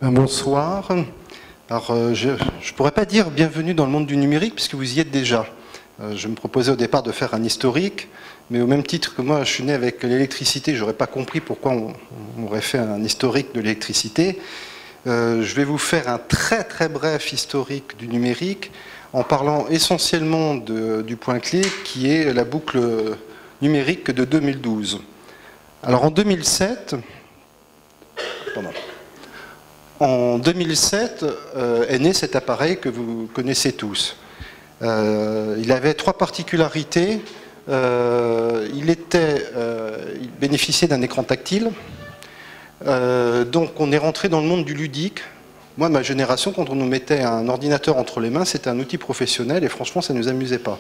Bonsoir. Alors, je ne pourrais pas dire bienvenue dans le monde du numérique puisque vous y êtes déjà. Je me proposais au départ de faire un historique, mais au même titre que moi je suis né avec l'électricité, je n'aurais pas compris pourquoi on aurait fait un historique de l'électricité. Je vais vous faire un très très bref historique du numérique en parlant essentiellement du point clé qui est la boucle numérique de 2012. Alors en 2007, est né cet appareil que vous connaissez tous. Il avait trois particularités. Il bénéficiait d'un écran tactile. Donc on est rentré dans le monde du ludique. Moi, ma génération, quand on nous mettait un ordinateur entre les mains, c'était un outil professionnel et franchement, ça ne nous amusait pas.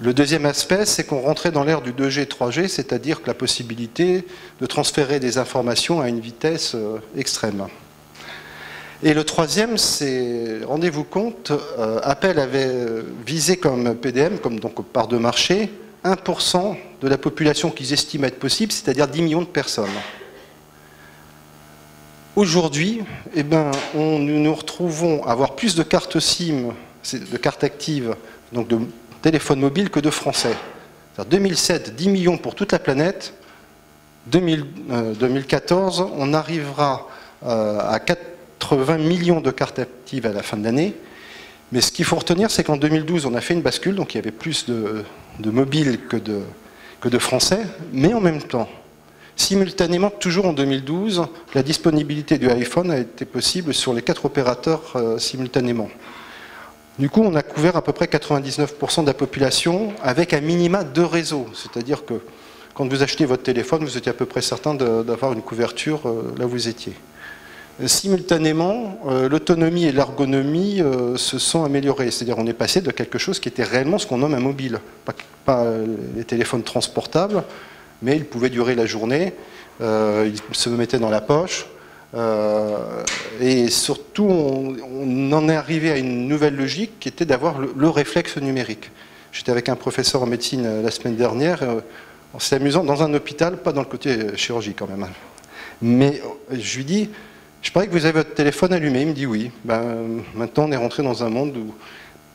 Le deuxième aspect, c'est qu'on rentrait dans l'ère du 2G, 3G, c'est-à-dire que la possibilité de transférer des informations à une vitesse extrême. Et le troisième, c'est, rendez-vous compte, Apple avait visé comme PDM, comme donc part de marché, 1% de la population qu'ils estiment être possible, c'est-à-dire 10 millions de personnes. Aujourd'hui, nous nous retrouvons à avoir plus de cartes SIM, de cartes actives, donc de téléphones mobiles que de Français. 2007, 10 millions pour toute la planète. 2014, on arrivera à 80 millions de cartes actives à la fin de l'année. Mais ce qu'il faut retenir, c'est qu'en 2012, on a fait une bascule, donc il y avait plus de mobiles que de Français, mais en même temps, simultanément, toujours en 2012, la disponibilité du iPhone a été possible sur les 4 opérateurs simultanément. Du coup, on a couvert à peu près 99% de la population avec un minima de réseau. C'est-à-dire que quand vous achetez votre téléphone, vous étiez à peu près certain d'avoir une couverture là où vous étiez. Simultanément, l'autonomie et l'ergonomie se sont améliorées. C'est-à-dire qu'on est passé de quelque chose qui était réellement ce qu'on nomme un mobile. Pas les téléphones transportables, mais ils pouvaient durer la journée, ils se mettaient dans la poche. Et surtout, on en est arrivé à une nouvelle logique qui était d'avoir le réflexe numérique. J'étais avec un professeur en médecine la semaine dernière, en s'amusant dans un hôpital, pas dans le côté chirurgie quand même. Mais je lui dis, je parie que vous avez votre téléphone allumé. Il me dit oui. Maintenant, on est rentré dans un monde où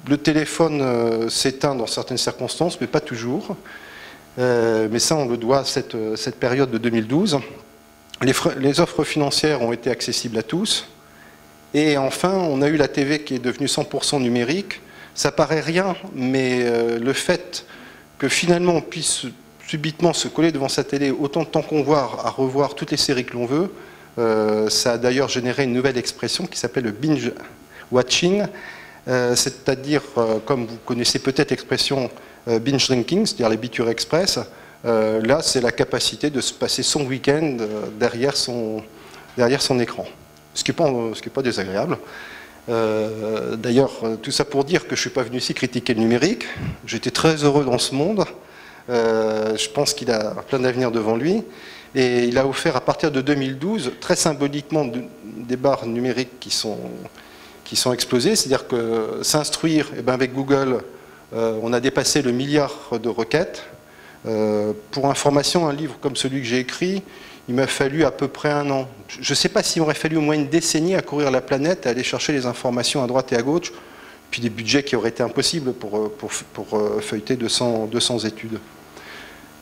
le téléphone s'éteint dans certaines circonstances, mais pas toujours. Mais ça, on le doit à cette période de 2012. Les offres financières ont été accessibles à tous. Et enfin, on a eu la TV qui est devenue 100% numérique. Ça paraît rien, mais le fait que finalement on puisse subitement se coller devant sa télé autant de temps qu'on veut à revoir toutes les séries que l'on veut, ça a d'ailleurs généré une nouvelle expression qui s'appelle le binge watching, c'est-à-dire, comme vous connaissez peut-être l'expression binge drinking, c'est-à-dire les bitures express, là c'est la capacité de se passer son week-end derrière son écran, ce qui n'est pas désagréable. D'ailleurs, tout ça pour dire que je ne suis pas venu ici critiquer le numérique, j'étais très heureux dans ce monde, je pense qu'il a plein d'avenir devant lui. Et il a offert à partir de 2012, très symboliquement, des barres numériques qui sont explosées. C'est-à-dire que s'instruire, avec Google, on a dépassé le milliard de requêtes. Pour information, un livre comme celui que j'ai écrit, il m'a fallu à peu près 1 an. Je ne sais pas s'il m'aurait fallu au moins une décennie à courir la planète, à aller chercher les informations à droite et à gauche, puis des budgets qui auraient été impossibles pour feuilleter 200 études.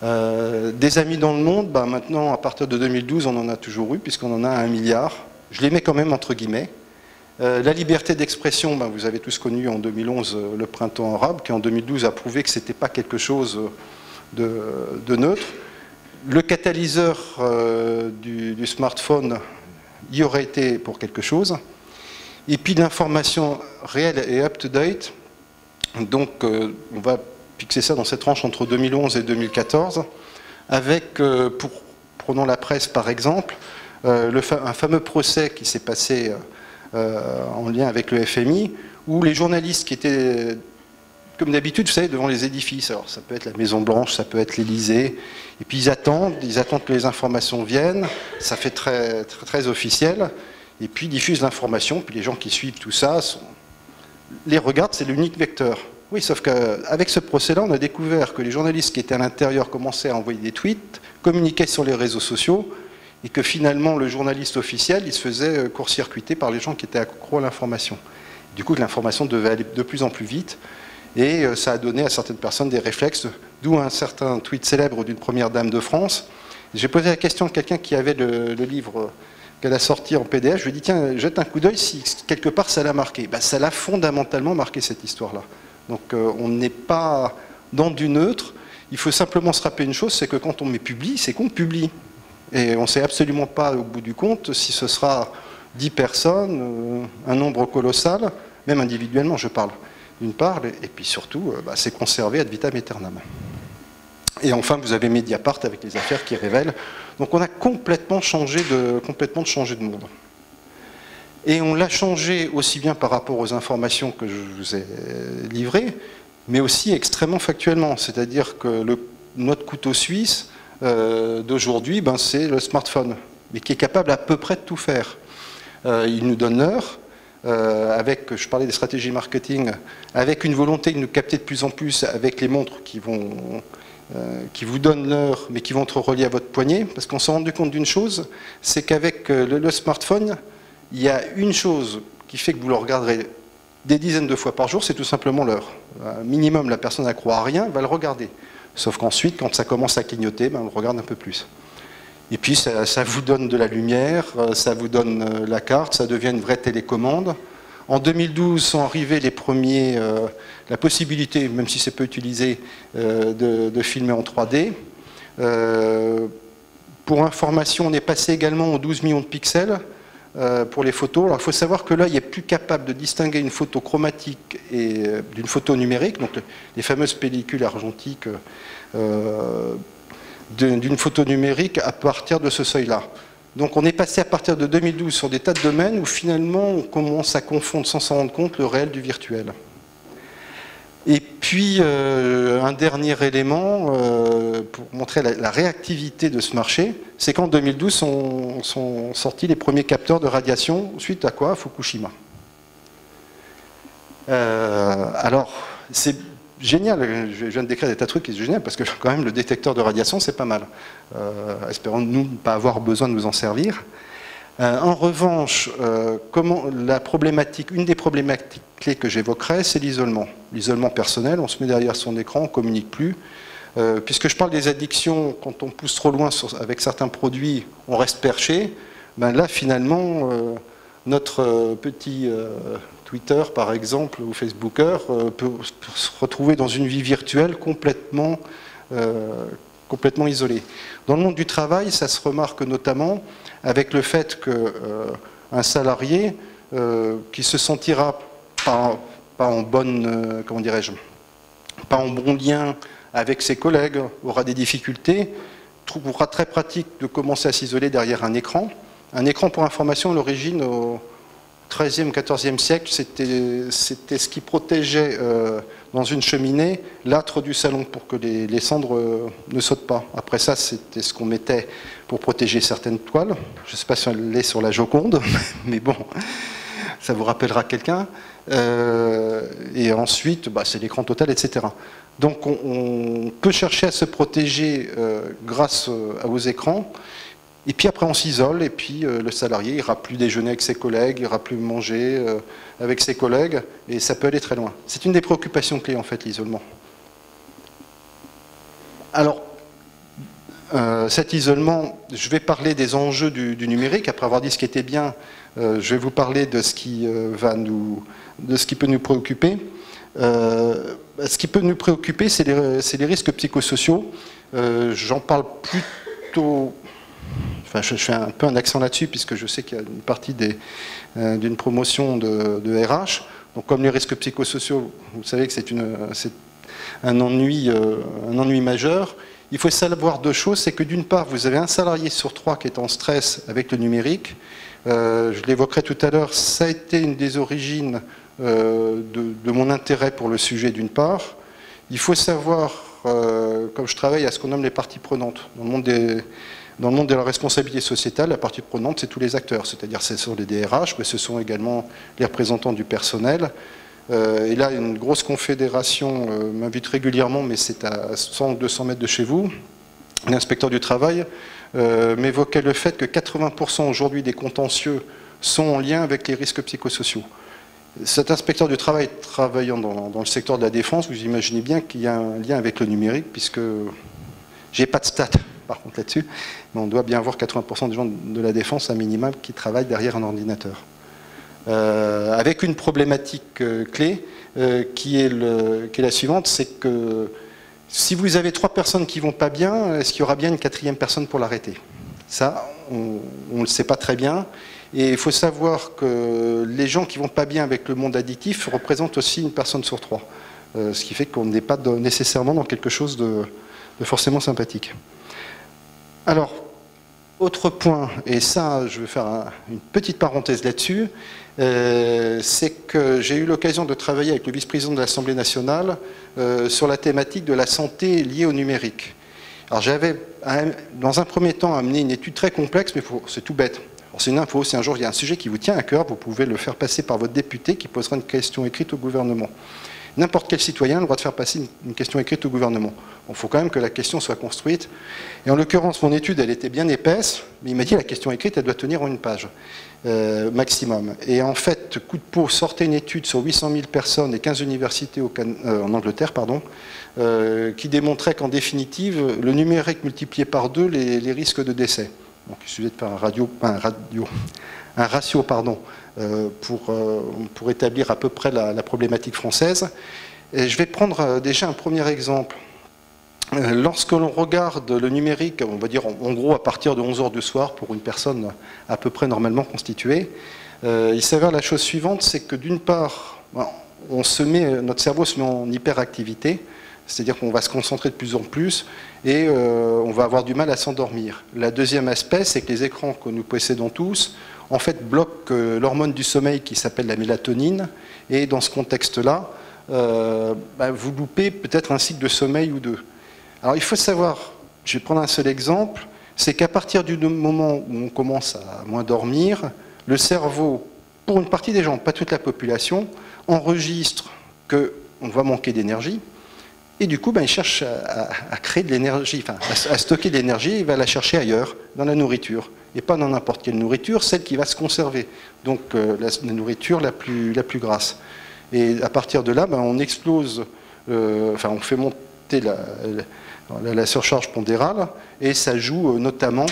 Des amis dans le monde, maintenant à partir de 2012 on en a toujours eu puisqu'on en a 1 milliard, je les mets quand même entre guillemets. La liberté d'expression, vous avez tous connu en 2011 le printemps arabe qui en 2012 a prouvé que ce n'était pas quelque chose de neutre. Le catalyseur du smartphone y aurait été pour quelque chose. Et puis l'information réelle et up-to-date, donc on va fixer ça dans cette tranche entre 2011 et 2014, avec, prenons la presse par exemple, un fameux procès qui s'est passé en lien avec le FMI, où les journalistes qui étaient, comme d'habitude, vous savez, devant les édifices, alors ça peut être la Maison Blanche, ça peut être l'Élysée, et puis ils attendent que les informations viennent, ça fait très, très, très officiel, et puis ils diffusent l'information, puis les gens qui suivent tout ça les regardent, c'est l'unique vecteur. Oui, sauf qu'avec ce procès-là, on a découvert que les journalistes qui étaient à l'intérieur commençaient à envoyer des tweets, communiquaient sur les réseaux sociaux, et que finalement le journaliste officiel, il se faisait court-circuiter par les gens qui étaient accros à l'information. Du coup, l'information devait aller de plus en plus vite, et ça a donné à certaines personnes des réflexes, d'où un certain tweet célèbre d'une première dame de France. J'ai posé la question à quelqu'un qui avait le livre qu'elle a sorti en PDF, je lui ai dit, tiens, jette un coup d'œil si quelque part ça l'a marqué. Ben, ça l'a fondamentalement marqué, cette histoire-là. Donc on n'est pas dans du neutre, il faut simplement se rappeler une chose, c'est que quand on met publie, c'est qu'on publie. Et on ne sait absolument pas au bout du compte si ce sera 10 personnes, un nombre colossal, même individuellement je parle, d'une part, et puis surtout, c'est conservé ad vitam aeternam. Et enfin, vous avez Mediapart avec les affaires qui révèlent. Donc on a complètement changé de monde. Et on l'a changé aussi bien par rapport aux informations que je vous ai livrées, mais aussi extrêmement factuellement. C'est-à-dire que notre couteau suisse d'aujourd'hui, c'est le smartphone, mais qui est capable à peu près de tout faire. Il nous donne l'heure, je parlais des stratégies marketing, avec une volonté de nous capter de plus en plus avec les montres qui vous donnent l'heure, mais qui vont être reliées à votre poignet, parce qu'on s'est rendu compte d'une chose, c'est qu'avec le smartphone, il y a une chose qui fait que vous le regarderez des dizaines de fois par jour, c'est tout simplement l'heure. Minimum, la personne accro à rien va le regarder. Sauf qu'ensuite, quand ça commence à clignoter, on le regarde un peu plus. Et puis, ça vous donne de la lumière, ça vous donne la carte, ça devient une vraie télécommande. En 2012 sont arrivés les premiers, la possibilité, même si c'est peu utilisé, de filmer en 3D. Pour information, on est passé également aux 12 millions de pixels pour les photos. Alors il faut savoir que l'œil est plus capable de distinguer une photo chromatique et d'une photo numérique, donc les fameuses pellicules argentiques d'une photo numérique à partir de ce seuil-là. Donc on est passé à partir de 2012 sur des tas de domaines où finalement on commence à confondre sans s'en rendre compte le réel du virtuel. Et puis un dernier élément pour montrer la réactivité de ce marché, c'est qu'en 2012 sont sortis les premiers capteurs de radiation, suite à quoi? Fukushima. Alors c'est génial, je viens de décrire des tas de trucs qui sont géniaux parce que quand même le détecteur de radiation c'est pas mal. Espérons-nous ne pas avoir besoin de nous en servir. En revanche, une des problématiques clés que j'évoquerai, c'est l'isolement. L'isolement personnel, on se met derrière son écran, on ne communique plus. Puisque je parle des addictions, quand on pousse trop loin avec certains produits, on reste perché. Là, finalement, notre petit Twitter, par exemple, ou Facebooker, peut se retrouver dans une vie virtuelle complètement isolée. Dans le monde du travail, ça se remarque notamment avec le fait qu'un salarié qui se sentira pas en bonne, comment dirais-je, pas en bon lien avec ses collègues, aura des difficultés, trouvera très pratique de commencer à s'isoler derrière un écran. Un écran, pour information, à l'origine, au XIIIe, XIVe siècle, c'était ce qui protégeait dans une cheminée l'âtre du salon pour que les cendres ne sautent pas. Après ça, c'était ce qu'on mettait pour protéger certaines toiles. Je ne sais pas si elle est sur la Joconde, mais bon, ça vous rappellera quelqu'un. Et ensuite, c'est l'écran total, etc. Donc on peut chercher à se protéger grâce aux écrans. Et puis après on s'isole, et puis le salarié ira plus déjeuner avec ses collègues, ira plus manger avec ses collègues, et ça peut aller très loin. C'est une des préoccupations clés en fait, l'isolement. Alors, cet isolement, je vais parler des enjeux du numérique. Après avoir dit ce qui était bien, je vais vous parler de ce qui peut nous préoccuper. Ce qui peut nous préoccuper, c'est les risques psychosociaux. J'en parle plutôt... Enfin, je fais un peu un accent là-dessus, puisque je sais qu'il y a une partie d'une promotion de RH. Donc, comme les risques psychosociaux, vous savez que c'est un ennui majeur. Il faut savoir deux choses, c'est que d'une part, vous avez un salarié sur 3 qui est en stress avec le numérique. Je l'évoquerai tout à l'heure, ça a été une des origines de mon intérêt pour le sujet d'une part. Il faut savoir, comme je travaille à ce qu'on nomme les parties prenantes, dans le monde de la responsabilité sociétale, la partie prenante, c'est tous les acteurs, c'est-à-dire ce sont les DRH, mais ce sont également les représentants du personnel. Et là, une grosse confédération m'invite régulièrement, mais c'est à 100 ou 200 mètres de chez vous, l'inspecteur du travail m'évoquait le fait que 80% aujourd'hui des contentieux sont en lien avec les risques psychosociaux. Cet inspecteur du travail travaillant dans le secteur de la défense, vous imaginez bien qu'il y a un lien avec le numérique, puisque j'ai pas de stats par contre là-dessus, mais on doit bien avoir 80% des gens de la défense à minimum qui travaillent derrière un ordinateur. Avec une problématique clé qui est la suivante, c'est que si vous avez 3 personnes qui ne vont pas bien, est-ce qu'il y aura bien une 4e personne pour l'arrêter? Ça, on ne le sait pas très bien. Et il faut savoir que les gens qui ne vont pas bien avec le monde addictif représentent aussi une personne sur 3. Ce qui fait qu'on n'est pas nécessairement dans quelque chose de forcément sympathique. Alors, autre point, et ça, je vais faire une petite parenthèse là-dessus, c'est que j'ai eu l'occasion de travailler avec le vice-président de l'Assemblée nationale sur la thématique de la santé liée au numérique. Alors j'avais, dans un premier temps, amené une étude très complexe, mais c'est tout bête. C'est une info, si un jour il y a un sujet qui vous tient à cœur, vous pouvez le faire passer par votre député qui posera une question écrite au gouvernement. N'importe quel citoyen a le droit de faire passer une question écrite au gouvernement. Il faut quand même que la question soit construite. Et en l'occurrence, mon étude, elle était bien épaisse, mais il m'a dit la question écrite, elle doit tenir en 1 page maximum. Et en fait, coup de peau, sortait une étude sur 800 000 personnes et 15 universités en Angleterre, qui démontrait qu'en définitive, le numérique multipliait par 2 les risques de décès. Donc il suffisait de faire un ratio pour établir à peu près la problématique française. Et je vais prendre déjà un premier exemple. Lorsque l'on regarde le numérique, on va dire en gros à partir de 11 h du soir pour une personne à peu près normalement constituée, il s'avère la chose suivante, c'est que d'une part, notre cerveau se met en hyperactivité, c'est-à-dire qu'on va se concentrer de plus en plus et on va avoir du mal à s'endormir. Le deuxième aspect, c'est que les écrans que nous possédons tous, en fait, bloquent l'hormone du sommeil qui s'appelle la mélatonine, et dans ce contexte-là, vous loupez peut-être un cycle de sommeil ou deux. Alors il faut savoir, je vais prendre un seul exemple, c'est qu'à partir du moment où on commence à moins dormir, le cerveau, pour une partie des gens, pas toute la population, enregistre qu'on va manquer d'énergie, et du coup, il cherche à créer de l'énergie, enfin, à stocker de l'énergie, il va la chercher ailleurs, dans la nourriture. Et pas dans n'importe quelle nourriture, celle qui va se conserver. Donc la nourriture la plus grasse. Et à partir de là, on explose, on fait monter la surcharge pondérale, et ça joue notamment,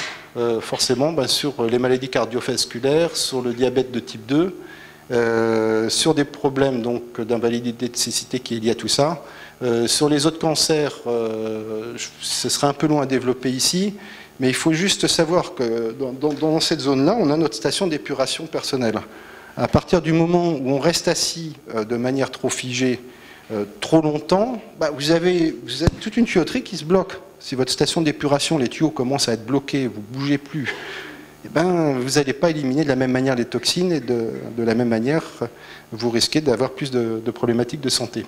forcément, sur les maladies cardiovasculaires, sur le diabète de type 2, sur des problèmes d'invalidité de cécité qui est lié à tout ça. Sur les autres cancers, ce serait un peu long à développer ici, mais il faut juste savoir que dans cette zone-là, on a notre station d'épuration personnelle. À partir du moment où on reste assis de manière trop figée, trop longtemps, vous avez toute une tuyauterie qui se bloque. Si votre station d'épuration, les tuyaux commencent à être bloqués, vous ne bougez plus, vous n'allez pas éliminer de la même manière les toxines, et de la même manière, vous risquez d'avoir plus de problématiques de santé.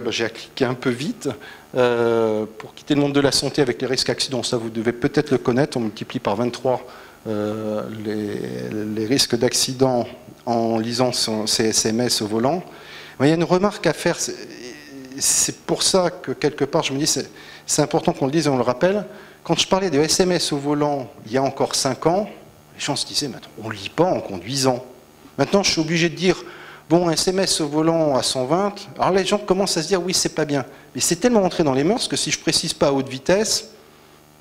J'ai cliqué un peu vite. Pour quitter le monde de la santé avec les risques accidents, ça vous devez peut-être le connaître, on multiplie par 23 les risques d'accident en lisant ses SMS au volant. Il y a une remarque à faire, c'est pour ça que quelque part je me dis c'est important qu'on le dise et on le rappelle. Quand je parlais de SMS au volant il y a encore 5 ans, les gens se disaient on ne lit pas en conduisant. Maintenant je suis obligé de dire bon, un SMS au volant à 120, alors les gens commencent à se dire oui, c'est pas bien. Mais c'est tellement rentré dans les mœurs que si je précise pas à haute vitesse,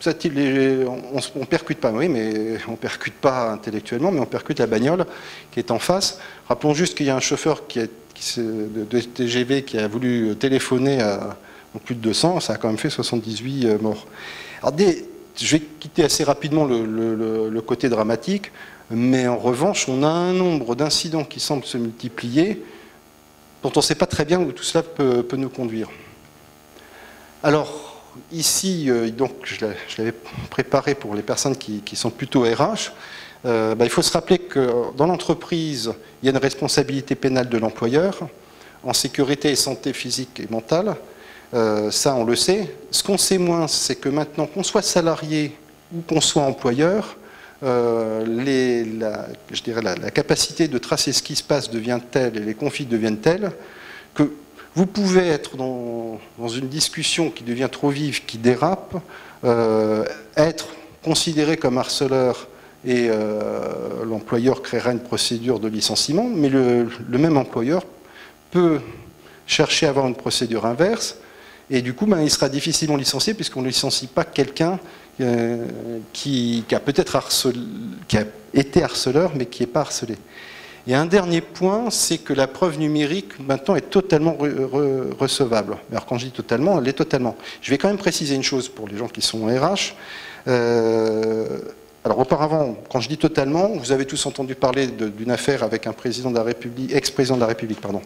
on ne percute pas. Oui, mais on ne percute pas intellectuellement, mais on percute la bagnole qui est en face. Rappelons juste qu'il y a un chauffeur de TGV qui a voulu téléphoner à plus de 200, ça a quand même fait 78 morts. Alors, je vais quitter assez rapidement le côté dramatique. Mais en revanche, on a un nombre d'incidents qui semblent se multiplier, dont on ne sait pas très bien où tout cela peut nous conduire. Alors, ici, je l'avais préparé pour les personnes qui sont plutôt RH. Il faut se rappeler que dans l'entreprise, il y a une responsabilité pénale de l'employeur, en sécurité et santé physique et mentale. Ça, on le sait. Ce qu'on sait moins, c'est que maintenant, qu'on soit salarié ou qu'on soit employeur, la capacité de tracer ce qui se passe devient telle et les conflits deviennent tels que Vous pouvez être dans une discussion qui devient trop vive, qui dérape, être considéré comme harceleur et l'employeur créera une procédure de licenciement, mais le même employeur peut chercher à avoir une procédure inverse et du coup il sera difficilement licencié puisqu'on ne licencie pas quelqu'un qui a peut-être qui a été harceleur mais qui n'est pas harcelé. Et un dernier point, c'est que la preuve numérique maintenant est totalement recevable. Alors quand je dis totalement, elle est totalement. Je vais quand même préciser une chose pour les gens qui sont en RH. Alors auparavant, quand je dis totalement, vous avez tous entendu parler d'une affaire avec un président de la République, ex-président de la République, pardon,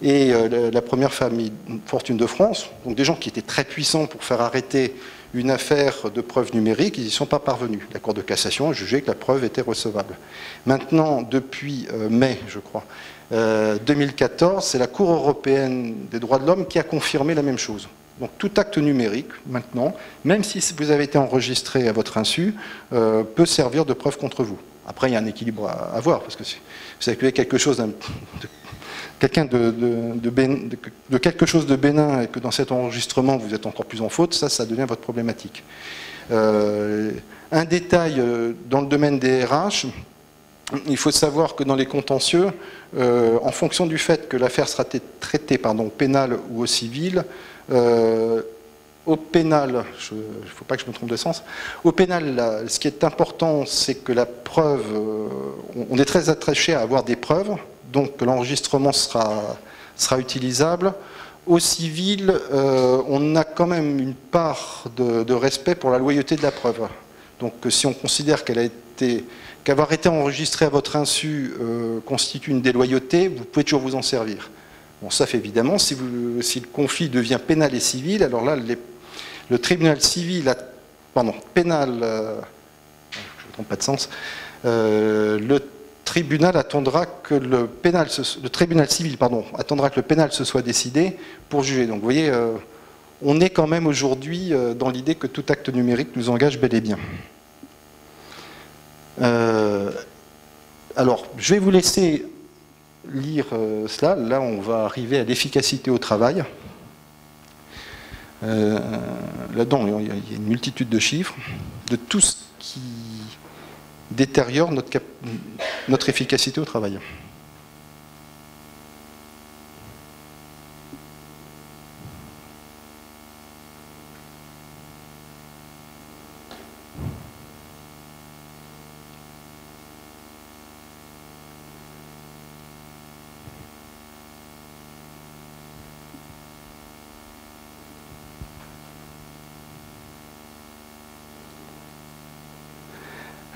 et la première famille fortune de France, donc des gens qui étaient très puissants pour faire arrêter une affaire de preuve numérique, ils n'y sont pas parvenus. La Cour de cassation a jugé que la preuve était recevable. Maintenant, depuis mai, je crois, 2014, c'est la Cour européenne des droits de l'homme qui a confirmé la même chose. Donc tout acte numérique, maintenant, même si vous avez été enregistré à votre insu, peut servir de preuve contre vous. Après, il y a un équilibre à avoir, parce que si vous avez quelque chose de quelque chose de bénin et que dans cet enregistrement vous êtes encore plus en faute, ça devient votre problématique. Un détail dans le domaine des RH, il faut savoir que dans les contentieux, en fonction du fait que l'affaire sera traitée au pénal ou au civil, au pénal, il ne faut pas que je me trompe de sens, au pénal, là, ce qui est important, c'est que la preuve, on est très attaché à avoir des preuves, donc l'enregistrement sera utilisable. Au civil, on a quand même une part de respect pour la loyauté de la preuve. Donc si on considère qu'avoir été enregistré à votre insu constitue une déloyauté, vous pouvez toujours vous en servir. Bon, sauf évidemment, si le conflit devient pénal et civil, alors là, le tribunal civil, pénal, je ne trompe pas de sens, le tribunal attendra que le tribunal civil, attendra que le pénal se soit décidé pour juger. Donc vous voyez, on est quand même aujourd'hui dans l'idée que tout acte numérique nous engage bel et bien. Alors, je vais vous laisser lire cela. Là, on va arriver à l'efficacité au travail. Là-dedans, il y a une multitude de chiffres, de tout ce qui détériore notre efficacité au travail.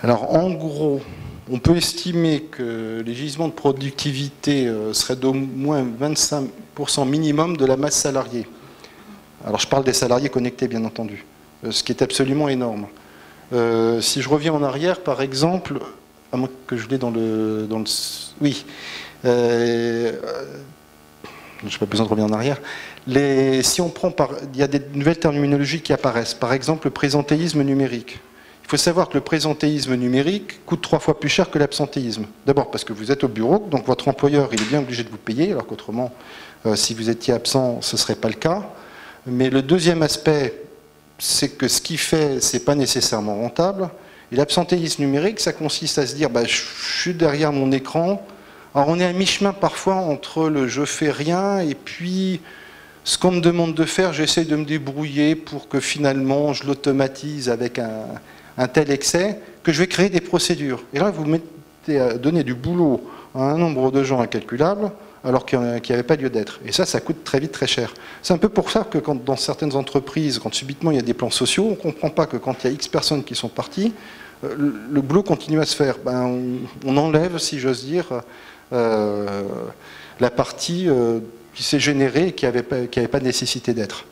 Alors en gros, on peut estimer que les gisements de productivité seraient d'au moins 25% minimum de la masse salariée. Alors je parle des salariés connectés bien entendu, ce qui est absolument énorme. Si je reviens en arrière par exemple, à moins que je l'ai dans le... Oui, je n'ai pas besoin de revenir en arrière. Si on prend il y a des nouvelles terminologies qui apparaissent, par exemple le présentéisme numérique. Il faut savoir que le présentéisme numérique coûte 3 fois plus cher que l'absentéisme. D'abord parce que vous êtes au bureau, donc votre employeur il est bien obligé de vous payer, alors qu'autrement, si vous étiez absent, ce ne serait pas le cas. Mais le deuxième aspect, c'est que ce qu'il fait, ce n'est pas nécessairement rentable. Et l'absentéisme numérique, ça consiste à se dire, je suis derrière mon écran. Alors on est à mi-chemin parfois entre le « je fais rien » et puis ce qu'on me demande de faire, j'essaie de me débrouiller pour que finalement je l'automatise avec un tel excès que je vais créer des procédures. Et là, vous mettez à donner du boulot à un nombre de gens incalculable alors qu'il n'y avait pas lieu d'être. Et ça coûte très vite très cher. C'est un peu pour ça que dans certaines entreprises, quand subitement il y a des plans sociaux, on ne comprend pas que quand il y a X personnes qui sont parties, le boulot continue à se faire. On enlève, si j'ose dire, la partie qui s'est générée et qui n'avait pas nécessité d'être.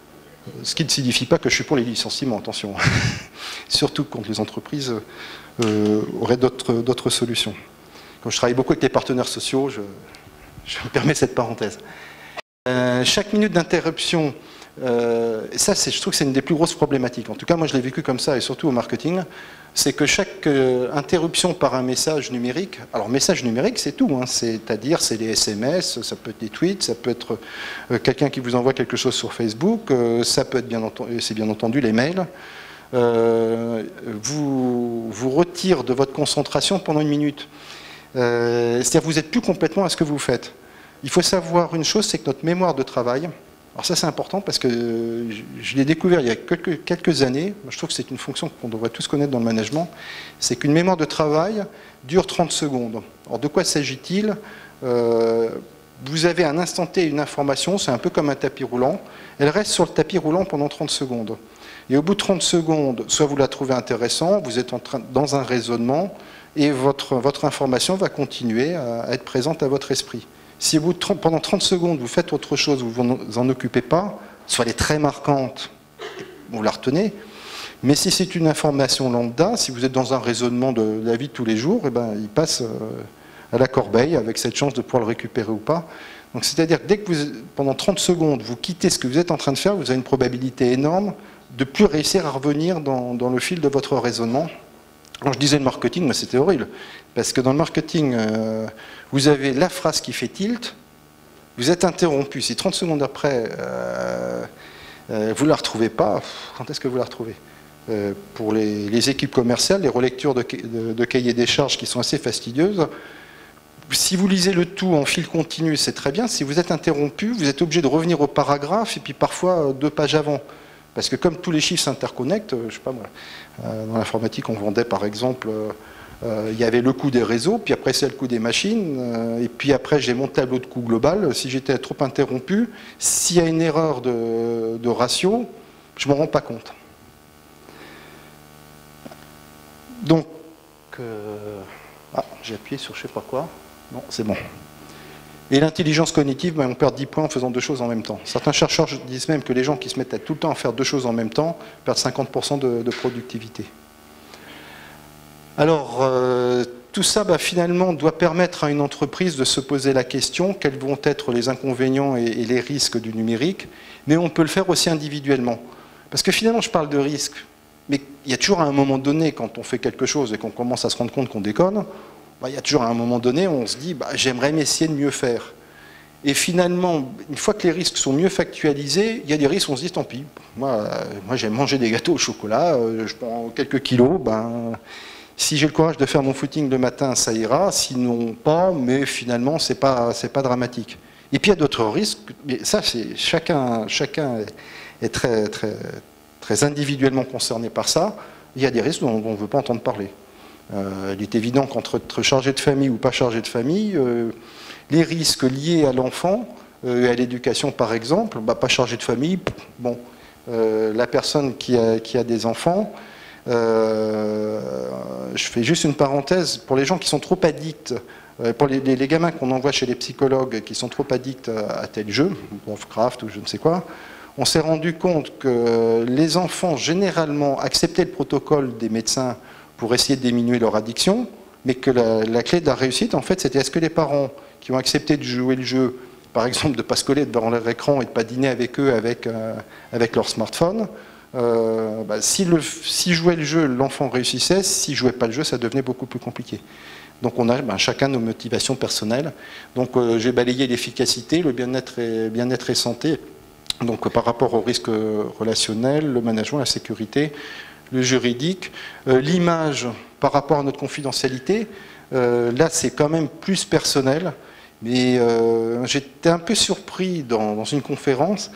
Ce qui ne signifie pas que je suis pour les licenciements, attention. Surtout quand les entreprises auraient d'autres solutions. Comme je travaille beaucoup avec les partenaires sociaux, je me permets cette parenthèse. Chaque minute d'interruption Ça, je trouve que c'est une des plus grosses problématiques. En tout cas, moi, je l'ai vécu comme ça, et surtout au marketing. C'est que chaque interruption par un message numérique, alors message numérique, c'est tout, hein, c'est-à-dire c'est les SMS, ça peut être des tweets, ça peut être quelqu'un qui vous envoie quelque chose sur Facebook, ça peut être c'est bien entendu les mails, vous retire de votre concentration pendant une minute. C'est-à-dire que vous n'êtes plus complètement à ce que vous faites. Il faut savoir une chose, c'est que notre mémoire de travail, alors ça c'est important parce que je l'ai découvert il y a quelques années, je trouve que c'est une fonction qu'on devrait tous connaître dans le management, c'est qu'une mémoire de travail dure 30 secondes. Alors de quoi s'agit-il? Vous avez un instant T une information, c'est un peu comme un tapis roulant, elle reste sur le tapis roulant pendant 30 secondes. Et au bout de 30 secondes, soit vous la trouvez intéressante, vous êtes dans un raisonnement, et votre information va continuer à être présente à votre esprit. Si pendant 30 secondes, vous faites autre chose, vous ne vous en occupez pas, soit elle est très marquante, vous la retenez, mais si c'est une information lambda, si vous êtes dans un raisonnement de la vie de tous les jours, eh ben, il passe à la corbeille avec cette chance de pouvoir le récupérer ou pas. Donc c'est-à-dire que dès que pendant 30 secondes, vous quittez ce que vous êtes en train de faire, vous avez une probabilité énorme de ne plus réussir à revenir dans le fil de votre raisonnement. Quand je disais le marketing, mais c'était horrible. Parce que dans le marketing, vous avez la phrase qui fait tilt, vous êtes interrompu. Si 30 secondes après, vous ne la retrouvez pas, quand est-ce que vous la retrouvez? Pour les équipes commerciales, les relectures de cahiers des charges qui sont assez fastidieuses, si vous lisez le tout en fil continu, c'est très bien. Si vous êtes interrompu, vous êtes obligé de revenir au paragraphe et puis parfois 2 pages avant. Parce que comme tous les chiffres s'interconnectent, je sais pas moi, dans l'informatique on vendait par exemple, il y avait le coût des réseaux, puis après c'est le coût des machines, et puis après j'ai mon tableau de coût global. Si j'étais trop interrompu, s'il y a une erreur de ratio, je ne m'en rends pas compte. Donc, j'ai appuyé sur je ne sais pas quoi, non c'est bon. Et l'intelligence cognitive, on perd 10 points en faisant 2 choses en même temps. Certains chercheurs disent même que les gens qui se mettent tout le temps à faire 2 choses en même temps perdent 50% de productivité. Alors, tout ça, finalement, doit permettre à une entreprise de se poser la question quels vont être les inconvénients et les risques du numérique, mais on peut le faire aussi individuellement. Parce que finalement, je parle de risques, mais il y a toujours à un moment donné, quand on fait quelque chose et qu'on commence à se rendre compte qu'on déconne, il y a toujours à un moment donné, on se dit j'aimerais essayer de mieux faire. Et finalement, une fois que les risques sont mieux factualisés, il y a des risques où on se dit tant pis. Moi j'aime manger des gâteaux au chocolat, je prends quelques kilos, si j'ai le courage de faire mon footing le matin, ça ira, sinon pas, mais finalement c'est pas dramatique. Et puis il y a d'autres risques, mais ça c'est chacun est très, très, très individuellement concerné par ça. Il y a des risques dont on ne veut pas entendre parler. Il est évident qu'entre être chargé de famille ou pas chargé de famille, les risques liés à l'enfant, à l'éducation par exemple, pas chargé de famille, bon, la personne qui a des enfants, je fais juste une parenthèse, pour les gens qui sont trop addicts, pour les gamins qu'on envoie chez les psychologues qui sont trop addicts à tel jeu, Warcraft ou je ne sais quoi, on s'est rendu compte que les enfants généralement acceptaient le protocole des médecins pour essayer de diminuer leur addiction, mais que la clé de la réussite, en fait, c'était est-ce que les parents qui ont accepté de jouer le jeu, par exemple de ne pas se coller devant leur écran et de ne pas dîner avec eux avec leur smartphone, si jouait le jeu, l'enfant réussissait, s'il ne jouait pas le jeu, ça devenait beaucoup plus compliqué. Donc on a chacun nos motivations personnelles. Donc j'ai balayé l'efficacité, le bien-être et santé, donc par rapport au risque relationnel, le management, la sécurité, le juridique, l'image par rapport à notre confidentialité, là c'est quand même plus personnel, mais j'étais un peu surpris dans une conférence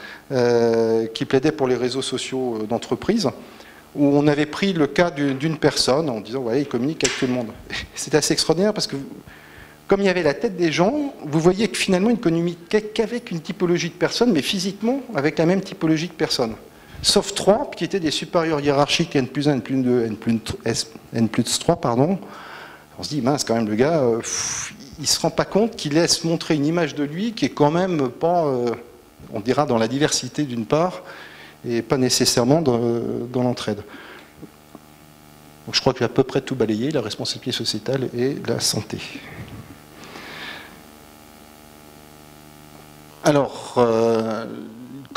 qui plaidait pour les réseaux sociaux d'entreprise, où on avait pris le cas d'une personne en disant voilà, il communique avec tout le monde. C'était assez extraordinaire parce que comme il y avait la tête des gens, vous voyez que finalement il ne communiquait qu'avec une typologie de personnes, mais physiquement avec la même typologie de personnes. Sauf 3 qui étaient des supérieurs hiérarchiques N+1, N+2, N+3, pardon. On se dit, mince, quand même, le gars, il ne se rend pas compte qu'il laisse montrer une image de lui qui est quand même pas, on dira, dans la diversité d'une part, et pas nécessairement dans l'entraide. Donc, je crois que j'ai à peu près tout balayé, la responsabilité sociétale et la santé. Alors,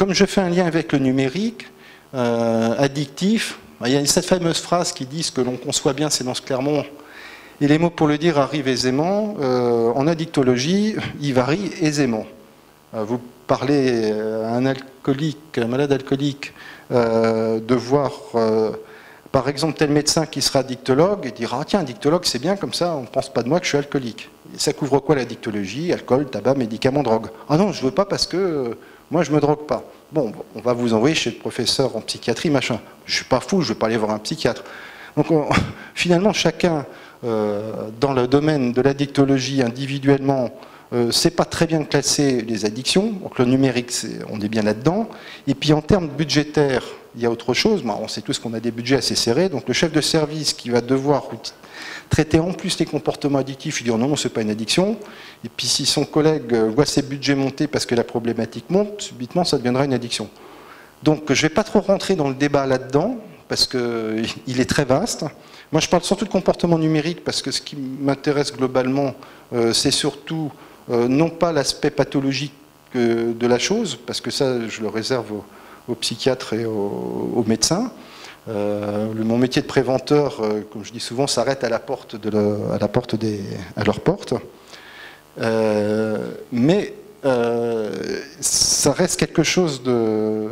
comme je fais un lien avec le numérique, addictif, il y a cette fameuse phrase qui dit « ce que l'on conçoit bien s'énonce clairement ». Et les mots pour le dire arrivent aisément. En addictologie, ils varient aisément. Vous parlez à un alcoolique, un malade alcoolique, de voir, par exemple, tel médecin qui sera addictologue et dira « ah tiens, addictologue, c'est bien, comme ça, on ne pense pas de moi que je suis alcoolique ». Ça couvre quoi l'addictologie? Alcool, tabac, médicaments, drogue. Ah non, je ne veux pas parce que moi, je ne me drogue pas. Bon, on va vous envoyer chez le professeur en psychiatrie, machin. Je ne suis pas fou, je ne vais pas aller voir un psychiatre. Donc finalement, chacun, dans le domaine de l'addictologie individuellement, ne sait pas très bien classer les addictions. Donc le numérique, on est bien là-dedans. Et puis en termes budgétaires, il y a autre chose. On sait tous qu'on a des budgets assez serrés. Donc le chef de service qui va devoir traiter en plus les comportements addictifs, il dit oh non, ce n'est pas une addiction. Et puis si son collègue voit ses budgets monter parce que la problématique monte, subitement ça deviendra une addiction. Donc je ne vais pas trop rentrer dans le débat là-dedans, parce qu'il est très vaste. Moi je parle surtout de comportement numérique, parce que ce qui m'intéresse globalement, c'est surtout non pas l'aspect pathologique de la chose, parce que ça je le réserve aux psychiatres et aux médecins. Mon métier de préventeur, comme je dis souvent, s'arrête à la porte à leur porte. Mais ça reste quelque chose de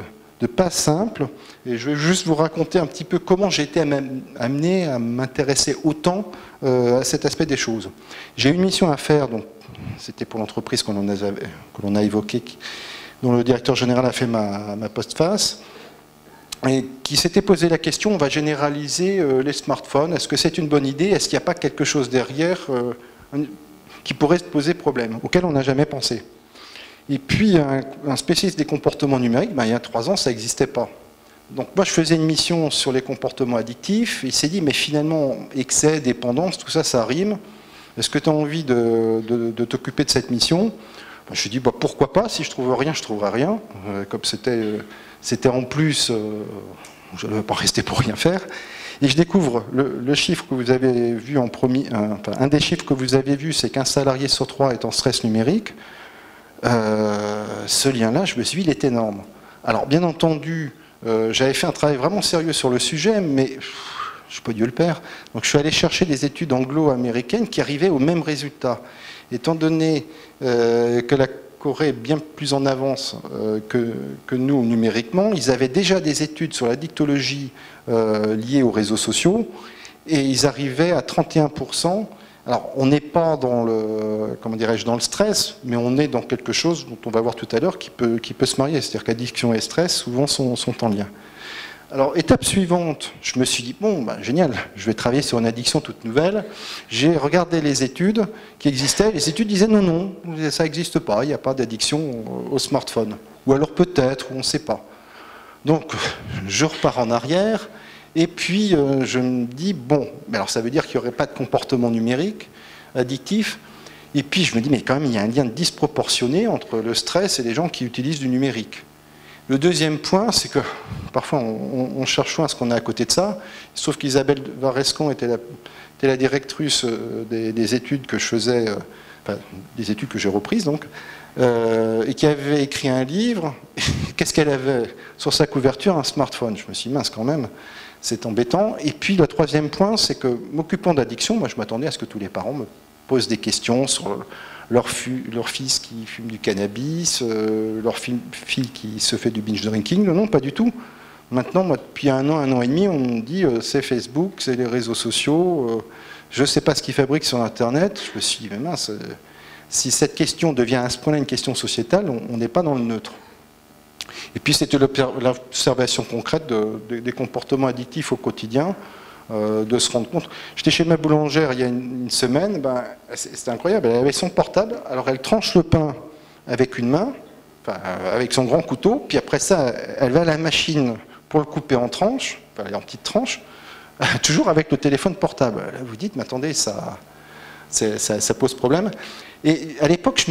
pas simple. Et je vais juste vous raconter un petit peu comment j'ai été amené à m'intéresser autant à cet aspect des choses. J'ai une mission à faire, donc c'était pour l'entreprise que l'on a évoquée, dont le directeur général a fait ma postface, et qui s'était posé la question, on va généraliser les smartphones, est-ce que c'est une bonne idée, est-ce qu'il n'y a pas quelque chose derrière qui pourrait poser problème, auquel on n'a jamais pensé. Et puis un spécialiste des comportements numériques, il y a 3 ans ça n'existait pas. Donc moi je faisais une mission sur les comportements addictifs, il s'est dit mais finalement excès, dépendance, tout ça, ça rime, est-ce que tu as envie de t'occuper de cette mission? Je me suis dit pourquoi pas, si je trouve rien, je trouverai rien, comme c'était en plus, je ne vais pas rester pour rien faire. Et je découvre le chiffre que vous avez vu en premier, un des chiffres que vous avez vu, c'est qu'un salarié sur 3 est en stress numérique. Ce lien-là, je me suis dit, il est énorme. Alors, bien entendu, j'avais fait un travail vraiment sérieux sur le sujet, mais je peux Dieu le père. Donc, je suis allé chercher des études anglo-américaines qui arrivaient au même résultat. Étant donné que la Corée est bien plus en avance que nous numériquement, ils avaient déjà des études sur la dictologie liée aux réseaux sociaux, et ils arrivaient à 31%. Alors, on n'est pas dans dans le stress, mais on est dans quelque chose dont on va voir tout à l'heure qui peut se marier. C'est-à-dire qu'addiction et stress, souvent, sont en lien. Alors, étape suivante, je me suis dit, bon, génial, je vais travailler sur une addiction toute nouvelle. J'ai regardé les études qui existaient. Les études disaient, non, ça n'existe pas, il n'y a pas d'addiction au smartphone. Ou alors peut-être, ou on ne sait pas. Donc, je repars en arrière. Et puis, je me dis, bon, alors ça veut dire qu'il n'y aurait pas de comportement numérique addictif. Et puis, je me dis, mais quand même, il y a un lien disproportionné entre le stress et les gens qui utilisent du numérique. Le deuxième point, c'est que parfois, on cherche loin à ce qu'on a à côté de ça. Sauf qu'Isabelle Varescon était la directrice des études que je faisais, des études que j'ai reprises, donc, et qui avait écrit un livre. Qu'est-ce qu'elle avait sur sa couverture? Un smartphone. Je me suis dit, mince, quand même. C'est embêtant. Et puis le troisième point, c'est que m'occupant d'addiction, moi je m'attendais à ce que tous les parents me posent des questions sur leur fils qui fume du cannabis, leur fille qui se fait du binge drinking. Non, pas du tout. Maintenant, moi, depuis un an et demi, on me dit c'est Facebook, c'est les réseaux sociaux, je ne sais pas ce qu'ils fabriquent sur Internet. Je me suis dit, mais mince, si cette question devient à ce point-là une question sociétale, on n'est pas dans le neutre. Et puis c'était l'observation concrète des comportements addictifs au quotidien, de se rendre compte. J'étais chez ma boulangère il y a une semaine, c'était incroyable, elle avait son portable, alors elle tranche le pain avec une main, avec son grand couteau, puis après ça, elle va à la machine pour le couper en tranches, en petites tranches, toujours avec le téléphone portable. Là, vous dites, mais attendez, ça pose problème. Et à l'époque,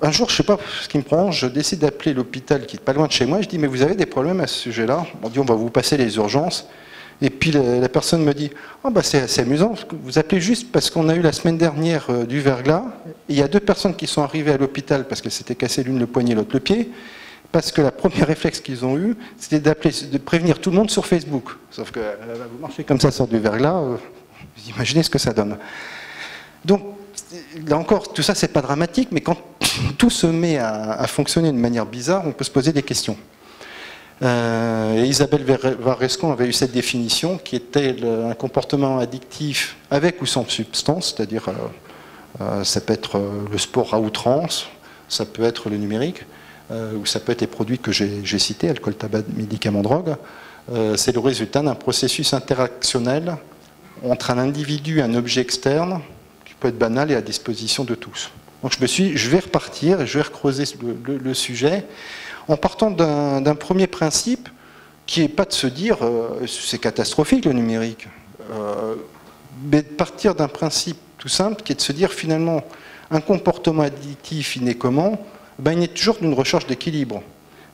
un jour, je ne sais pas ce qui me prend, je décide d'appeler l'hôpital qui est pas loin de chez moi. Je dis, mais vous avez des problèmes à ce sujet-là? On dit, on va vous passer les urgences. Et puis la personne me dit, oh, c'est assez amusant, vous appelez juste parce qu'on a eu la semaine dernière du verglas. Et il y a 2 personnes qui sont arrivées à l'hôpital parce qu'elles s'étaient cassées l'une le poignet, l'autre le pied. parce que le premier réflexe qu'ils ont eu, c'était de prévenir tout le monde sur Facebook. Sauf que vous marchez comme ça sur du verglas, vous imaginez ce que ça donne. Donc, là encore, tout ça, c'est pas dramatique, mais quand tout se met à fonctionner de manière bizarre, on peut se poser des questions. Et Isabelle Varescon avait eu cette définition qui était un comportement addictif avec ou sans substance, c'est-à-dire ça peut être le sport à outrance, ça peut être le numérique, ou ça peut être les produits que j'ai cités, alcool, tabac, médicaments, drogue. C'est le résultat d'un processus interactionnel entre un individu et un objet externe qui peut être banal et à disposition de tous. Donc je vais repartir et je vais recreuser le sujet en partant d'un premier principe qui n'est pas de se dire c'est catastrophique le numérique, mais de partir d'un principe tout simple qui est de se dire finalement un comportement addictif il naît comment? Il naît toujours d'une recherche d'équilibre.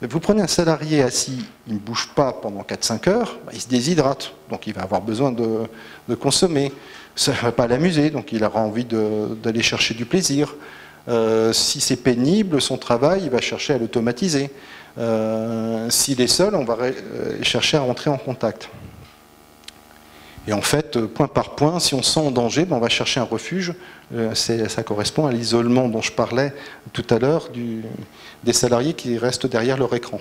Vous prenez un salarié assis, il ne bouge pas pendant 4-5 heures, il se déshydrate, donc il va avoir besoin de consommer. Ça ne va pas l'amuser, donc il aura envie d'aller chercher du plaisir. Si c'est pénible, son travail, il va chercher à l'automatiser. S'il est seul, on va chercher à rentrer en contact. Et en fait, point par point, si on se sent en danger, on va chercher un refuge. Ça correspond à l'isolement dont je parlais tout à l'heure des salariés qui restent derrière leur écran.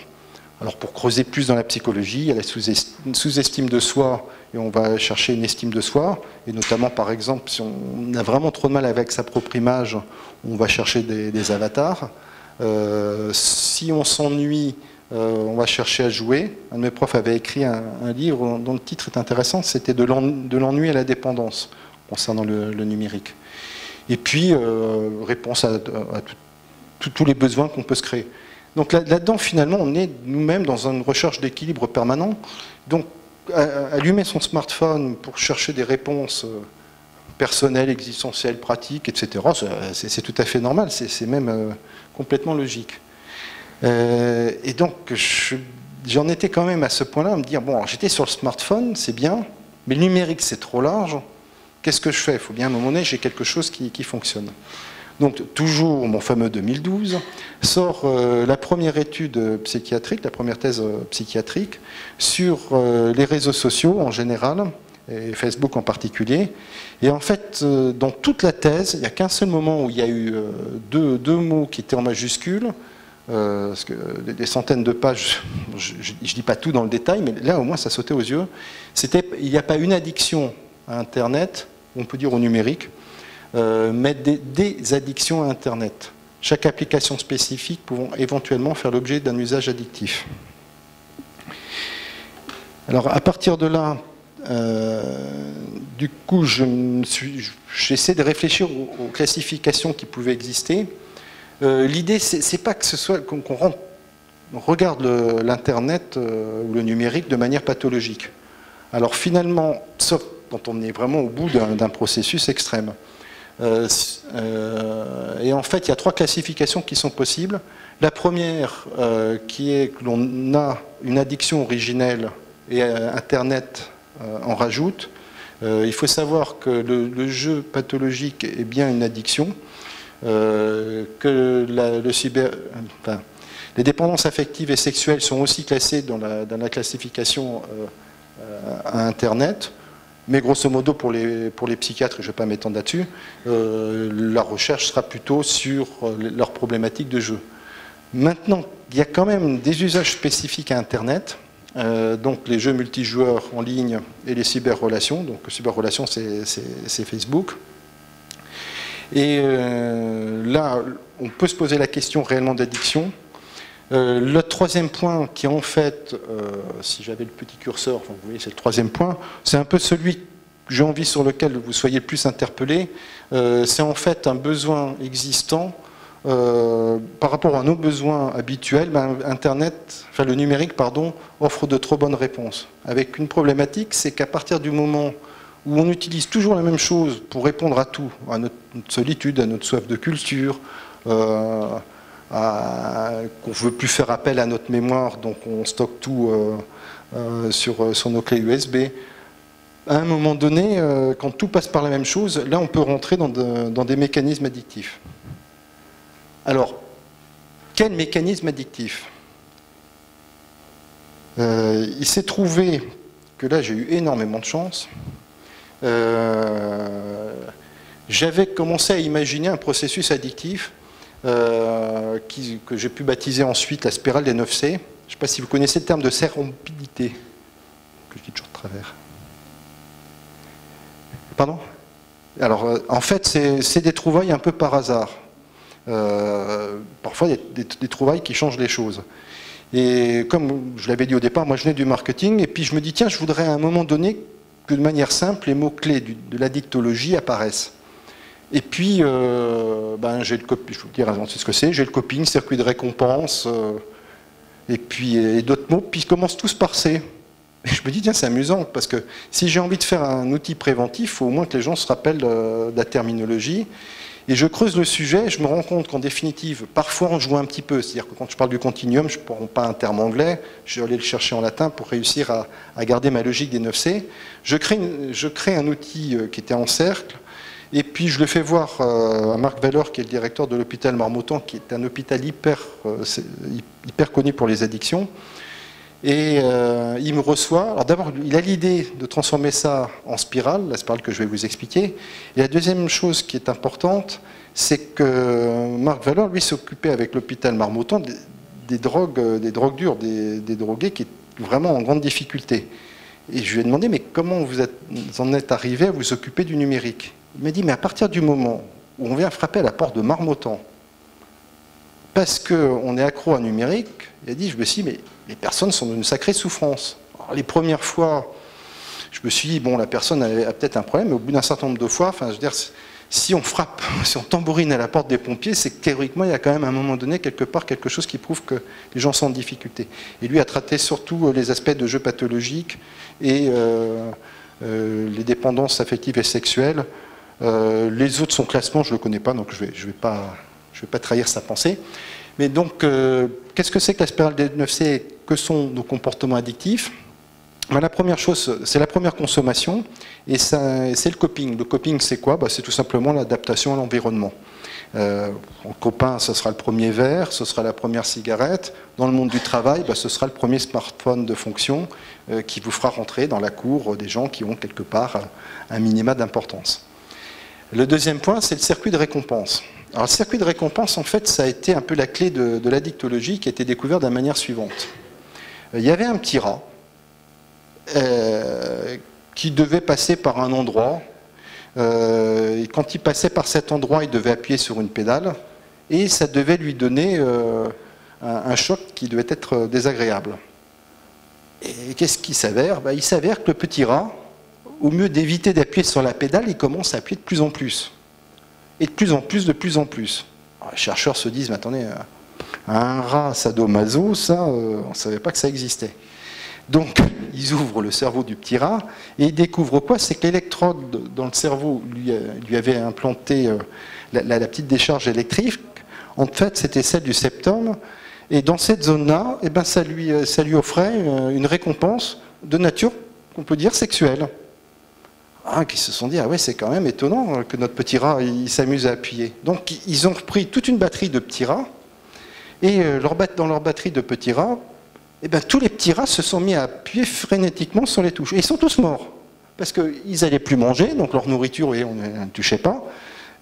Alors pour creuser plus dans la psychologie, il y a la sous-estime de soi, et on va chercher une estime de soi, et notamment par exemple, si on a vraiment trop de mal avec sa propre image, on va chercher des avatars. Si on s'ennuie, on va chercher à jouer. Un de mes profs avait écrit un livre dont le titre est intéressant, c'était de l'ennui à la dépendance, concernant le numérique. Et puis, réponse à tous les besoins qu'on peut se créer. Donc là-dedans, finalement, on est nous-mêmes dans une recherche d'équilibre permanent. Donc, allumer son smartphone pour chercher des réponses personnelles, existentielles, pratiques, etc., c'est tout à fait normal, c'est même complètement logique. Et donc, j'en étais quand même à ce point-là, à me dire, bon, j'étais sur le smartphone, c'est bien, mais le numérique, c'est trop large, qu'est-ce que je fais? Il faut bien, à un moment donné, j'ai quelque chose qui fonctionne. Donc, toujours mon fameux 2012, sort la première étude psychiatrique, la première thèse psychiatrique, sur les réseaux sociaux en général, et Facebook en particulier. Et en fait, dans toute la thèse, il n'y a qu'un seul moment où il y a eu deux mots qui étaient en majuscules, parce que des centaines de pages, je ne dis pas tout dans le détail, mais là au moins ça sautait aux yeux, c'était il n'y a pas une addiction à Internet, on peut dire au numérique, mais des addictions à Internet. Chaque application spécifique pouvant éventuellement faire l'objet d'un usage addictif. Alors à partir de là, du coup, j'essaie de réfléchir aux classifications qui pouvaient exister. L'idée, c'est pas que ce soit qu'on regarde l'Internet ou le numérique de manière pathologique. Alors finalement, sauf quand on est vraiment au bout d'un processus extrême. Et en fait, il y a trois classifications qui sont possibles. La première, qui est que l'on a une addiction originelle et Internet en rajoute. Il faut savoir que le jeu pathologique est bien une addiction, que les dépendances affectives et sexuelles sont aussi classées dans la classification à Internet. Mais grosso modo, pour les psychiatres, je ne vais pas m'étendre là-dessus, la recherche sera plutôt sur leurs problématiques de jeu. Maintenant, il y a quand même des usages spécifiques à Internet, donc les jeux multijoueurs en ligne et les cyberrelations. Donc, cyberrelations, c'est Facebook. Et là, on peut se poser la question réellement d'addiction. Le troisième point qui en fait, si j'avais le petit curseur, enfin, vous voyez c'est le troisième point, c'est un peu celui que j'ai envie sur lequel vous soyez le plus interpellé, c'est en fait un besoin existant par rapport à nos besoins habituels, Internet, enfin le numérique pardon, offre de trop bonnes réponses. Avec une problématique, c'est qu'à partir du moment où on utilise toujours la même chose pour répondre à tout, à notre solitude, à notre soif de culture, qu'on ne veut plus faire appel à notre mémoire, donc on stocke tout sur nos clés USB. À un moment donné, quand tout passe par la même chose, là on peut rentrer dans des mécanismes addictifs. Alors, quel mécanisme addictif? Il s'est trouvé que là, j'ai eu énormément de chance. J'avais commencé à imaginer un processus addictif que j'ai pu baptiser ensuite la spirale des 9C. Je ne sais pas si vous connaissez le terme de sérendipité, que je dis toujours de travers. Pardon? Alors, en fait, c'est des trouvailles un peu par hasard. Parfois, il y a des trouvailles qui changent les choses. Et comme je l'avais dit au départ, moi je venais du marketing, et puis je me dis, tiens, je voudrais à un moment donné que de manière simple, les mots-clés de l'addictologie apparaissent. Et puis, j'ai le coping, je vous dire c'est ce que c'est, j'ai le coping, circuit de récompense, et d'autres mots, puis ils commencent tous par C. Et je me dis, tiens, c'est amusant, parce que si j'ai envie de faire un outil préventif, il faut au moins que les gens se rappellent de la terminologie. Et je creuse le sujet, je me rends compte qu'en définitive, parfois on joue un petit peu. C'est-à-dire que quand je parle du continuum, je ne prends pas un terme anglais, je vais aller le chercher en latin pour réussir à garder ma logique des 9C. Je crée un outil qui était en cercle, et puis je le fais voir à Marc Valeur, qui est le directeur de l'hôpital Marmottan, qui est un hôpital hyper connu pour les addictions. Et il me reçoit. Alors d'abord, il a l'idée de transformer ça en spirale, la spirale que je vais vous expliquer. Et la deuxième chose qui est importante, c'est que Marc Valeur, lui, s'occupait avec l'hôpital Marmottan des drogues dures, des drogués qui étaient vraiment en grande difficulté. Et je lui ai demandé, mais comment vous en êtes arrivé à vous occuper du numérique? Il m'a dit, mais à partir du moment où on vient frapper à la porte de Marmottan, parce qu'on est accro à numérique, il a dit, je me suis dit, mais les personnes sont d'une sacrée souffrance. Alors, les premières fois, je me suis dit, bon, la personne a peut-être un problème, mais au bout d'un certain nombre de fois, enfin, je veux dire, si on frappe, si on tambourine à la porte des pompiers, c'est que théoriquement, il y a quand même à un moment donné, quelque part, quelque chose qui prouve que les gens sont en difficulté. Et lui a traité surtout les aspects de jeux pathologiques et les dépendances affectives et sexuelles. Les autres, son classement, je ne le connais pas, donc je vais pas trahir sa pensée. Mais donc, qu'est-ce que c'est que la spirale des 9C? Que sont nos comportements addictifs? Ben, la première chose, c'est la première consommation, et c'est le coping. Le coping, c'est quoi? Ben, c'est tout simplement l'adaptation à l'environnement. En copain, ce sera le premier verre, ce sera la première cigarette. Dans le monde du travail, ben, ce sera le premier smartphone de fonction qui vous fera rentrer dans la cour des gens qui ont quelque part un minima d'importance. Le deuxième point, c'est le circuit de récompense. Alors, le circuit de récompense, en fait, ça a été un peu la clé de l'addictologie qui a été découverte de la manière suivante. Il y avait un petit rat qui devait passer par un endroit. Et quand il passait par cet endroit, il devait appuyer sur une pédale et ça devait lui donner un choc qui devait être désagréable. Et qu'est-ce qui s'avère? Ben, il s'avère que le petit rat, au mieux d'éviter d'appuyer sur la pédale, il commence à appuyer de plus en plus. Et de plus en plus, de plus en plus. Alors, les chercheurs se disent, mais attendez, un rat sadomaso, ça, on ne savait pas que ça existait. Donc, ils ouvrent le cerveau du petit rat, et ils découvrent quoi? C'est que l'électrode dans le cerveau lui avait implanté la petite décharge électrique. En fait, c'était celle du septum, et dans cette zone-là, eh ben, ça lui offrait une récompense de nature, qu'on peut dire, sexuelle. Qui se sont dit, ah ouais, c'est quand même étonnant que notre petit rat, il s'amuse à appuyer. Donc, ils ont repris toute une batterie de petits rats, et dans leur batterie de petits rats, eh ben, tous les petits rats se sont mis à appuyer frénétiquement sur les touches. Et ils sont tous morts, parce qu'ils n'allaient plus manger, donc leur nourriture, on ne touchait pas,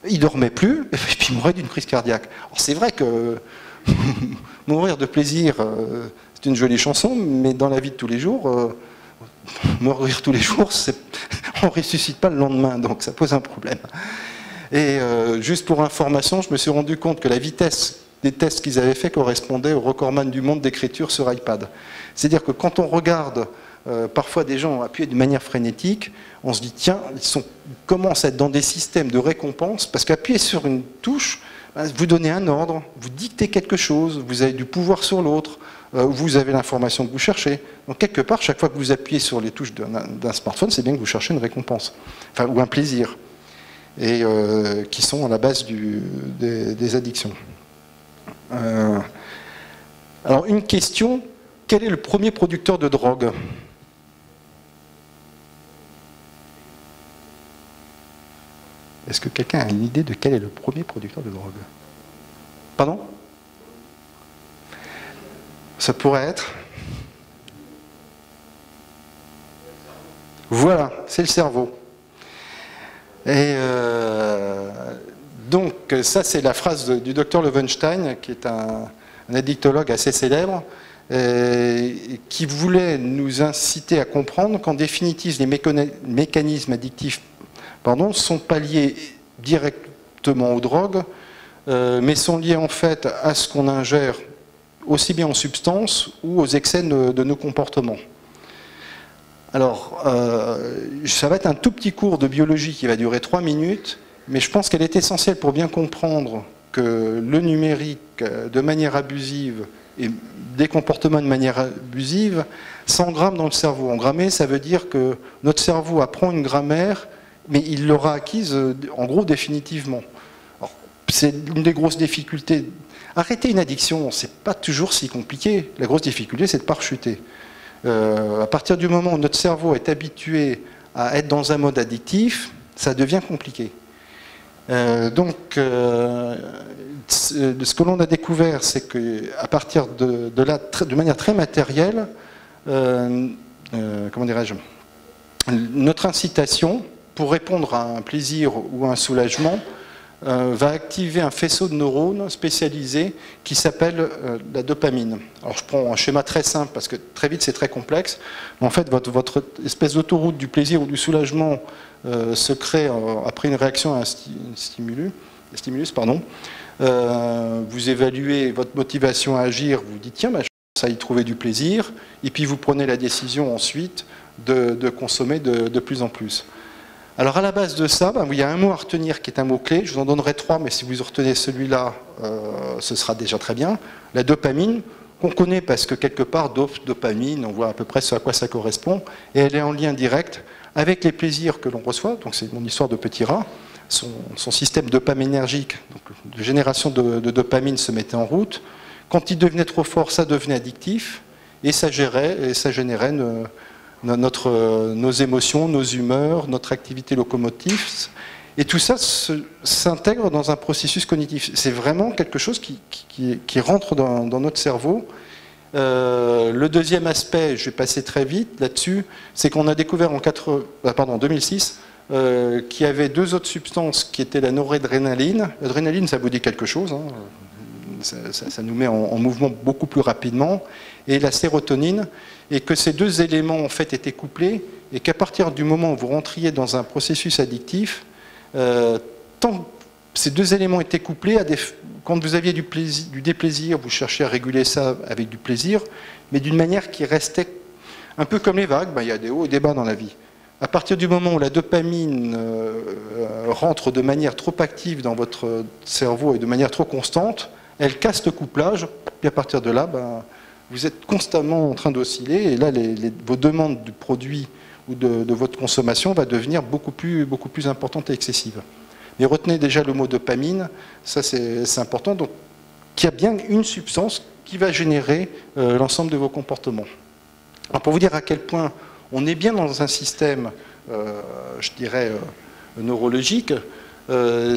ils dormaient plus, et puis ils mouraient d'une crise cardiaque. Alors c'est vrai que mourir de plaisir, c'est une jolie chanson, mais dans la vie de tous les jours, mourir tous les jours, on ne ressuscite pas le lendemain, donc ça pose un problème. Et juste pour information, je me suis rendu compte que la vitesse des tests qu'ils avaient fait correspondait au recordman du monde d'écriture sur iPad. C'est-à-dire que quand on regarde parfois des gens appuyer de manière frénétique, on se dit, tiens, ils commencent à être dans des systèmes de récompense, parce qu'appuyer sur une touche, vous donnez un ordre, vous dictez quelque chose, vous avez du pouvoir sur l'autre, vous avez l'information que vous cherchez. Donc quelque part, chaque fois que vous appuyez sur les touches d'un smartphone, c'est bien que vous cherchez une récompense, enfin, ou un plaisir, et qui sont à la base des addictions. Alors une question, quel est le premier producteur de drogue? Est-ce que quelqu'un a une idée de quel est le premier producteur de drogue? Pardon? Ça pourrait être Voilà, c'est le cerveau. Et donc, ça, c'est la phrase du docteur Levenstein, qui est un addictologue assez célèbre, qui voulait nous inciter à comprendre qu'en définitive, les mécanismes addictifs sont pas liés directement aux drogues, mais sont liés en fait à ce qu'on ingère aussi bien en substance ou aux excès de nos comportements. Alors, ça va être un tout petit cours de biologie qui va durer 3 minutes, mais je pense qu'elle est essentielle pour bien comprendre que le numérique, de manière abusive, et des comportements de manière abusive, s'engramme dans le cerveau. Engrammer, ça veut dire que notre cerveau apprend une grammaire, mais il l'aura acquise, en gros, définitivement. C'est une des grosses difficultés. Arrêter une addiction, c'est pas toujours si compliqué. La grosse difficulté, c'est de parachuter. À partir du moment où notre cerveau est habitué à être dans un mode addictif, ça devient compliqué. Ce que l'on a découvert, c'est qu'à partir de là, de manière très matérielle, comment dirais-je, notre incitation, pour répondre à un plaisir ou à un soulagement, va activer un faisceau de neurones spécialisé qui s'appelle la dopamine. Alors je prends un schéma très simple parce que très vite c'est très complexe. Mais en fait, votre espèce d'autoroute du plaisir ou du soulagement se crée après une réaction à un stimulus. Vous évaluez votre motivation à agir, vous dites tiens, je pense à y trouver du plaisir, et puis vous prenez la décision ensuite de consommer de plus en plus. Alors à la base de ça, il y a un mot à retenir qui est un mot-clé, je vous en donnerai 3, mais si vous retenez celui-là, ce sera déjà très bien. La dopamine, qu'on connaît parce que quelque part, dopamine, on voit à peu près à quoi ça correspond, et elle est en lien direct avec les plaisirs que l'on reçoit, donc c'est mon histoire de petit rat, son système dopaminergique, donc de génération de dopamine se mettait en route. Quand il devenait trop fort, ça devenait addictif, et ça générait nos émotions, nos humeurs, notre activité locomotive, et tout ça s'intègre dans un processus cognitif. C'est vraiment quelque chose qui rentre dans notre cerveau. Le deuxième aspect, je vais passer très vite là-dessus, c'est qu'on a découvert en 2006 qu'il y avait 2 autres substances qui étaient la noradrénaline. L'adrénaline, ça vous dit quelque chose, hein. Ça nous met en mouvement beaucoup plus rapidement, et la sérotonine, et que ces 2 éléments en fait étaient couplés, et qu'à partir du moment où vous rentriez dans un processus addictif, tant ces 2 éléments étaient couplés, quand vous aviez du déplaisir, vous cherchiez à réguler ça avec du plaisir, mais d'une manière qui restait un peu comme les vagues, il y a des hauts et des bas dans la vie. À partir du moment où la dopamine rentre de manière trop active dans votre cerveau et de manière trop constante, elle casse le couplage, et à partir de là, vous êtes constamment en train d'osciller, et là, vos demandes du produit ou de votre consommation va devenir beaucoup plus importante et excessive. Mais retenez déjà le mot dopamine, ça c'est important, donc il y a bien une substance qui va générer l'ensemble de vos comportements. Alors, pour vous dire à quel point on est bien dans un système, je dirais, neurologique,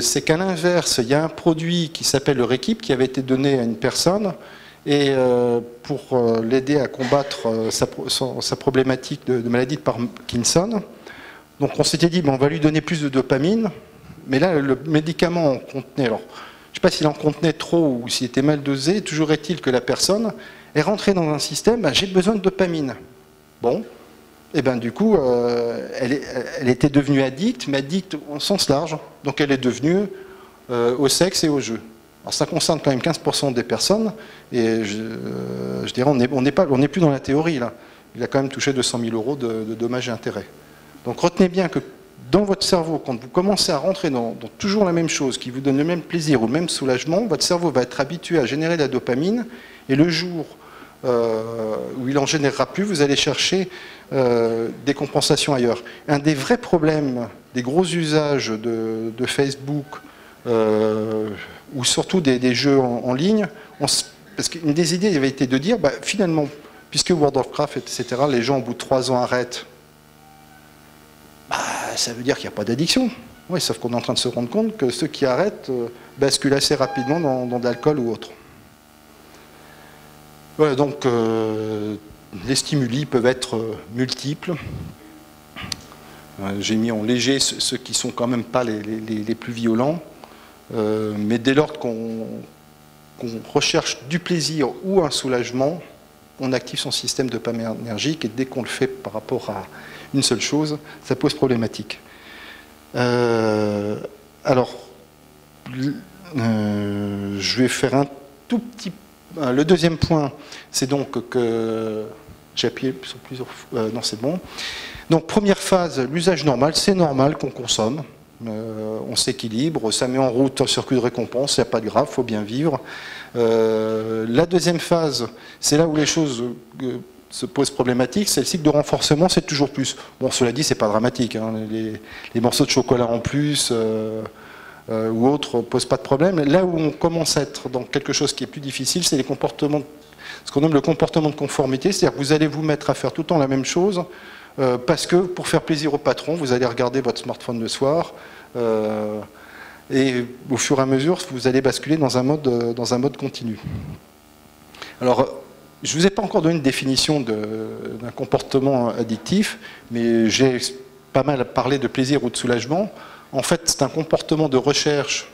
c'est qu'à l'inverse, il y a un produit qui s'appelle le Rékip qui avait été donné à une personne, et pour l'aider à combattre sa problématique de maladie de Parkinson. Donc on s'était dit, on va lui donner plus de dopamine, mais là le médicament en contenait, alors je ne sais pas s'il en contenait trop ou s'il était mal dosé, toujours est-il que la personne est rentrée dans un système, j'ai besoin de dopamine. Bon, et du coup, elle était devenue addicte, mais addicte au sens large. Donc elle est devenue au sexe et au jeu. Alors ça concerne quand même 15% des personnes, et je dirais, on n'est plus dans la théorie là. Il a quand même touché 200 000 € de dommages et intérêts. Donc retenez bien que dans votre cerveau, quand vous commencez à rentrer dans toujours la même chose, qui vous donne le même plaisir ou le même soulagement, votre cerveau va être habitué à générer de la dopamine, et le jour où il n'en générera plus, vous allez chercher des compensations ailleurs. Un des vrais problèmes, des gros usages de Facebook, ou surtout des jeux en ligne, parce qu'une des idées avait été de dire, finalement, puisque World of Warcraft, etc., les gens au bout de 3 ans arrêtent, ça veut dire qu'il n'y a pas d'addiction. Oui, sauf qu'on est en train de se rendre compte que ceux qui arrêtent basculent assez rapidement dans de l'alcool ou autre. Voilà, donc les stimuli peuvent être multiples. J'ai mis en léger ceux qui sont quand même pas les plus violents. Mais dès lors qu'on recherche du plaisir ou un soulagement, on active son système dopaminergique, et dès qu'on le fait par rapport à une seule chose, ça pose problématique. Alors, je vais faire un tout petit... Le deuxième point, c'est donc que... J'ai appuyé sur plusieurs... non, c'est bon. Donc, première phase, l'usage normal, c'est normal qu'on consomme. On s'équilibre, ça met en route un circuit de récompense, il n'y a pas de grave, il faut bien vivre. La deuxième phase, c'est là où les choses se posent problématiques, c'est le cycle de renforcement, c'est toujours plus. Bon, cela dit, c'est pas dramatique, hein, les morceaux de chocolat en plus ou autres ne posent pas de problème. Là où on commence à être dans quelque chose qui est plus difficile, c'est les comportements, ce qu'on nomme le comportement de conformité, c'est-à-dire que vous allez vous mettre à faire tout le temps la même chose, parce que pour faire plaisir au patron, vous allez regarder votre smartphone le soir, et au fur et à mesure, vous allez basculer dans un mode continu. Alors, je ne vous ai pas encore donné une définition d'un comportement addictif, mais j'ai pas mal parlé de plaisir ou de soulagement. En fait, c'est un comportement de recherche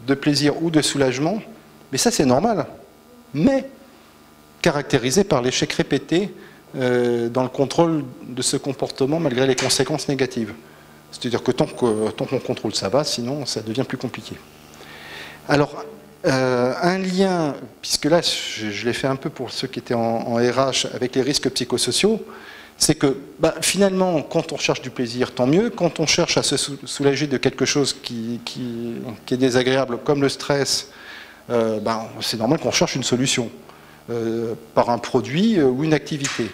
de plaisir ou de soulagement, mais ça c'est normal, mais caractérisé par l'échec répété dans le contrôle de ce comportement malgré les conséquences négatives. C'est-à-dire que tant qu'on contrôle, ça va, sinon ça devient plus compliqué. Alors, un lien, puisque là je l'ai fait un peu pour ceux qui étaient en RH avec les risques psychosociaux, c'est que finalement, quand on cherche du plaisir, tant mieux. Quand on cherche à se soulager de quelque chose qui est désagréable, comme le stress, c'est normal qu'on cherche une solution par un produit ou une activité.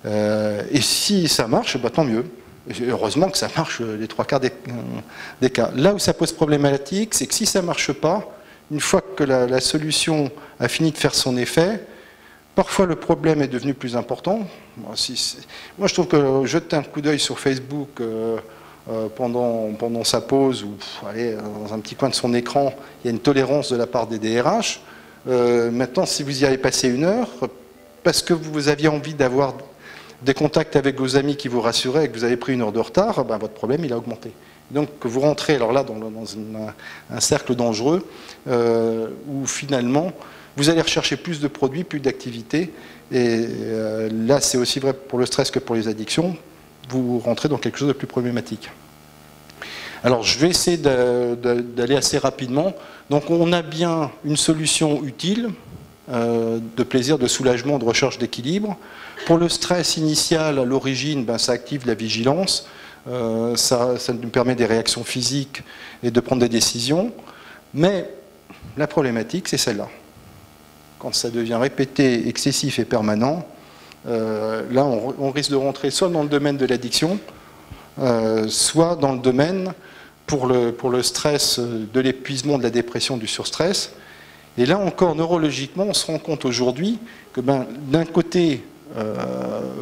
Et si ça marche, tant mieux. Et heureusement que ça marche les 3/4 des cas. Là où ça pose problématique, c'est que si ça ne marche pas, une fois que la solution a fini de faire son effet, parfois le problème est devenu plus important. Moi je trouve que jeter un coup d'œil sur Facebook pendant sa pause, ou aller dans un petit coin de son écran, il y a une tolérance de la part des DRH. Maintenant, si vous y avez passé 1 heure, parce que vous aviez envie d'avoir des contacts avec vos amis qui vous rassuraient et que vous avez pris 1 heure de retard, votre problème il a augmenté. Donc vous rentrez alors là dans un cercle dangereux où finalement vous allez rechercher plus de produits, plus d'activités, et là c'est aussi vrai pour le stress que pour les addictions, vous rentrez dans quelque chose de plus problématique. Alors je vais essayer d'aller assez rapidement. Donc on a bien une solution utile de plaisir, de soulagement, de recherche d'équilibre. Pour le stress initial, à l'origine, ça active la vigilance, ça nous permet des réactions physiques et de prendre des décisions. Mais la problématique, c'est celle-là. Quand ça devient répété, excessif et permanent, là on risque de rentrer soit dans le domaine de l'addiction, soit dans le domaine pour le stress, de l'épuisement, de la dépression, du surstress. Et là encore, neurologiquement, on se rend compte aujourd'hui que d'un côté,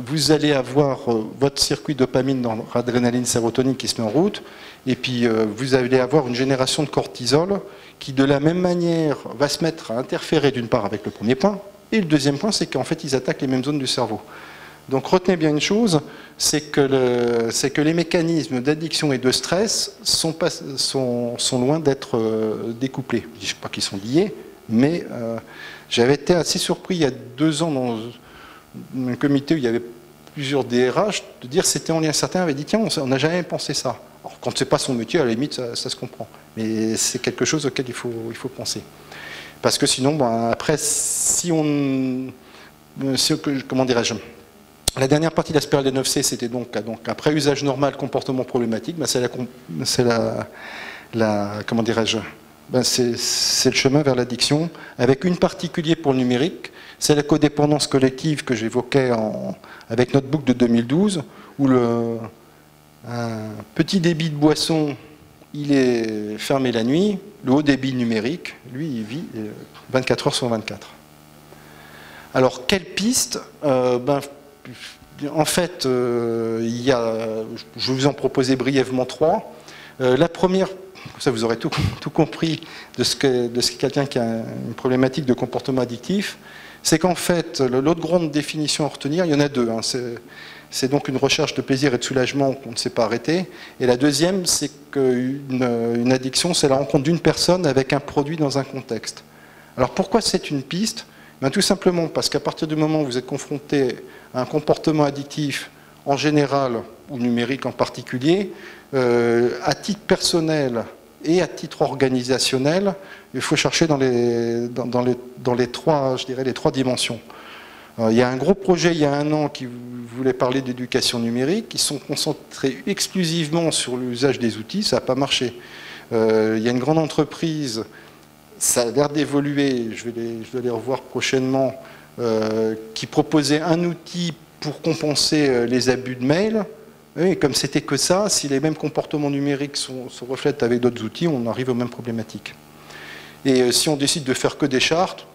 vous allez avoir votre circuit dopamine, adrénaline, sérotonine qui se met en route, et puis vous allez avoir une génération de cortisol qui, de la même manière, va se mettre à interférer d'une part avec le premier point, et le deuxième point, c'est qu'en fait, ils attaquent les mêmes zones du cerveau. Donc retenez bien une chose, c'est que les mécanismes d'addiction et de stress sont loin d'être découplés. Je ne dis pas qu'ils sont liés, mais j'avais été assez surpris il y a 2 ans dans un comité où il y avait plusieurs DRH de dire que c'était en lien. Certains avaient dit tiens, on n'a jamais pensé ça. Alors, quand ce n'est pas son métier, à la limite, ça se comprend. Mais c'est quelque chose auquel il faut penser. Parce que sinon, après, comment dirais-je, la dernière partie de la spirale des 9C, c'était donc après usage normal, comportement problématique, comment dirais-je, c'est le chemin vers l'addiction, avec une particulier pour le numérique, c'est la codépendance collective que j'évoquais avec notre book de 2012, où un petit débit de boisson, il est fermé la nuit, le haut débit numérique, lui, il vit 24 heures sur 24. Alors, quelle piste en fait, je vais vous en proposer brièvement 3. La première, ça vous aurez tout compris de ce qu'est quelqu'un qui a une problématique de comportement addictif, c'est qu'en fait, l'autre grande définition à retenir, il y en a 2. c'est donc une recherche de plaisir et de soulagement qu'on ne sait pas arrêter. Et la deuxième, c'est qu'une addiction, c'est la rencontre d'une personne avec un produit dans un contexte. Alors pourquoi c'est une piste? Ben, tout simplement parce qu'à partir du moment où vous êtes confronté à un comportement addictif en général, ou numérique en particulier, à titre personnel et à titre organisationnel, il faut chercher dans les trois, je dirais, les trois dimensions. Il y a un gros projet il y a 1 an qui voulait parler d'éducation numérique, qui sont concentrés exclusivement sur l'usage des outils, ça n'a pas marché. Il y a une grande entreprise, ça a l'air d'évoluer, je vais les revoir prochainement, qui proposait un outil pour compenser les abus de mail. Et comme c'était que ça, si les mêmes comportements numériques se reflètent avec d'autres outils, on arrive aux mêmes problématiques. Et si on décide de faire que des chartes,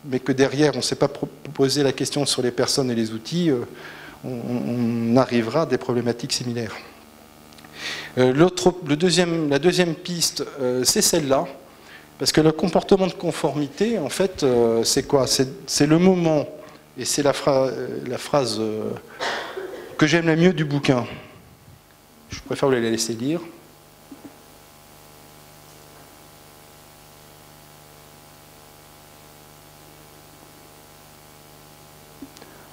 mais que derrière on ne s'est pas posé la question sur les personnes et les outils, on arrivera à des problématiques similaires. La deuxième piste, c'est celle-là, parce que le comportement de conformité, en fait, c'est quoi? C'est le moment, et c'est la phrase que j'aime la mieux du bouquin. Je préfère vous la laisser lire.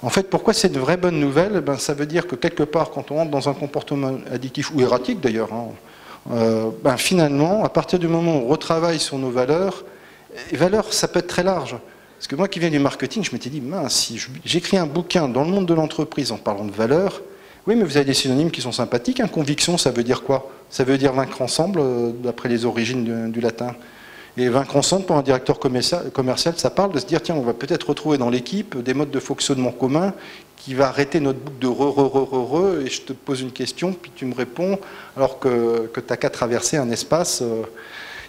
En fait, pourquoi c'est une vraie bonne nouvelle? Ben, ça veut dire que quelque part, quand on entre dans un comportement addictif, ou erratique d'ailleurs, ben, finalement, à partir du moment où on retravaille sur nos valeurs, et valeurs, ça peut être très large. Parce que moi qui viens du marketing, je m'étais dit, mince, si j'écris un bouquin dans le monde de l'entreprise en parlant de valeurs, oui, mais vous avez des synonymes qui sont sympathiques. Conviction, ça veut dire quoi? Ça veut dire vaincre ensemble, d'après les origines du latin. Et vaincre ensemble, pour un directeur commercial, ça parle de se dire, tiens, on va peut-être retrouver dans l'équipe des modes de fonctionnement communs qui va arrêter notre boucle de et je te pose une question, puis tu me réponds, alors que tu n'as qu'à traverser un espace.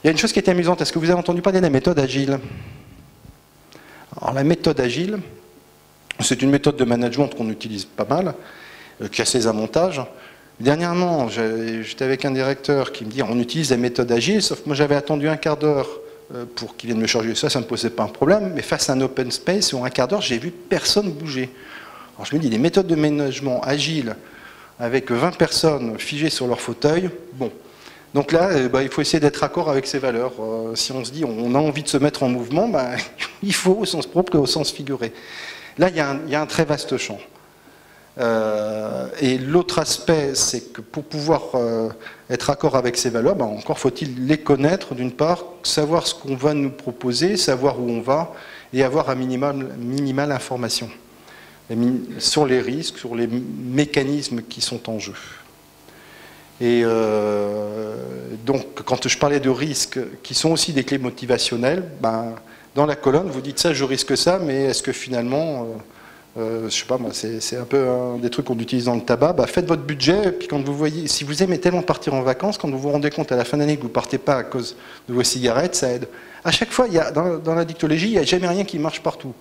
Il y a une chose qui est amusante. Est-ce que vous avez entendu parler de la méthode agile? Alors, la méthode agile, c'est une méthode de management qu'on utilise pas mal, qui a ses avantages. Dernièrement, j'étais avec un directeur qui me dit on utilise la méthode agile, sauf que moi j'avais attendu un quart d'heure pour qu'il vienne me charger ça ne me posait pas un problème, mais face à un open space, sur un quart d'heure, j'ai vu personne bouger. Alors je me dis, les méthodes de management agile avec 20 personnes figées sur leur fauteuil, bon. Donc là, il faut essayer d'être raccord avec ses valeurs. Si on se dit on a envie de se mettre en mouvement, il faut au sens propre et au sens figuré. Là, il y a un très vaste champ. Et l'autre aspect, c'est que pour pouvoir être raccord avec ces valeurs, encore faut-il les connaître d'une part, savoir ce qu'on va nous proposer, savoir où on va, et avoir un minimal information sur les risques, sur les mécanismes qui sont en jeu. Et donc, quand je parlais de risques, qui sont aussi des clés motivationnelles, dans la colonne, vous dites ça, je risque ça, mais est-ce que finalement... je sais pas moi, c'est un peu un des trucs qu'on utilise dans le tabac, faites votre budget, et puis quand vous voyez, si vous aimez tellement partir en vacances, quand vous vous rendez compte à la fin d'année que vous ne partez pas à cause de vos cigarettes, ça aide. À chaque fois, dans la dictologie, il n'y a jamais rien qui marche partout.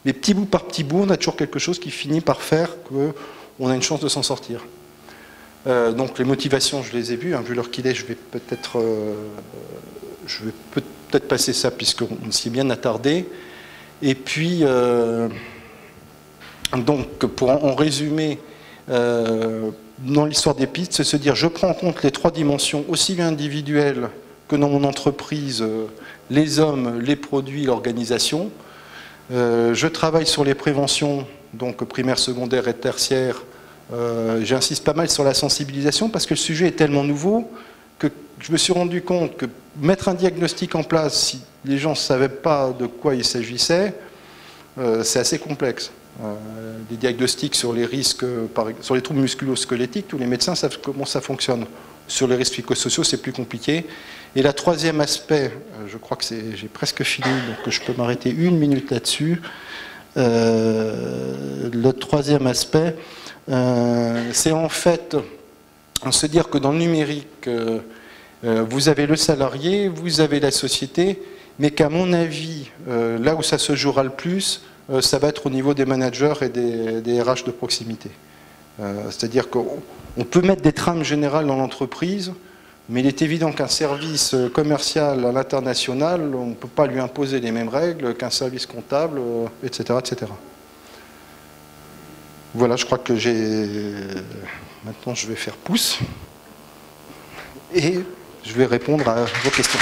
Mais petit bout par petit bout, on a toujours quelque chose qui finit par faire qu'on a une chance de s'en sortir. Donc les motivations, je les ai vues, vu l'heure qu'il est, je vais peut-être passer ça, puisqu'on s'y est bien attardé. Et puis... donc, pour en résumer, dans l'histoire des pistes, c'est se dire je prends en compte les trois dimensions, aussi bien individuelles que dans mon entreprise, les hommes, les produits, l'organisation. Je travaille sur les préventions, donc primaire, secondaire et tertiaire. J'insiste pas mal sur la sensibilisation parce que le sujet est tellement nouveau que je me suis rendu compte que mettre un diagnostic en place, si les gens ne savaient pas de quoi il s'agissait, c'est assez complexe. Des diagnostics sur les risques, sur les troubles musculo-squelettiques, tous les médecins savent comment ça fonctionne. Sur les risques psychosociaux, c'est plus compliqué. Et le troisième aspect, je crois que j'ai presque fini, donc je peux m'arrêter 1 minute là-dessus. Le troisième aspect, c'est en fait se dire que dans le numérique, vous avez le salarié, vous avez la société, mais qu'à mon avis, là où ça se jouera le plus, ça va être au niveau des managers et des RH de proximité. C'est-à-dire qu'on peut mettre des trames générales dans l'entreprise, mais il est évident qu'un service commercial à l'international, on ne peut pas lui imposer les mêmes règles qu'un service comptable, etc., etc. Voilà, je crois que j'ai... Maintenant, je vais faire pouce. Et je vais répondre à vos questions.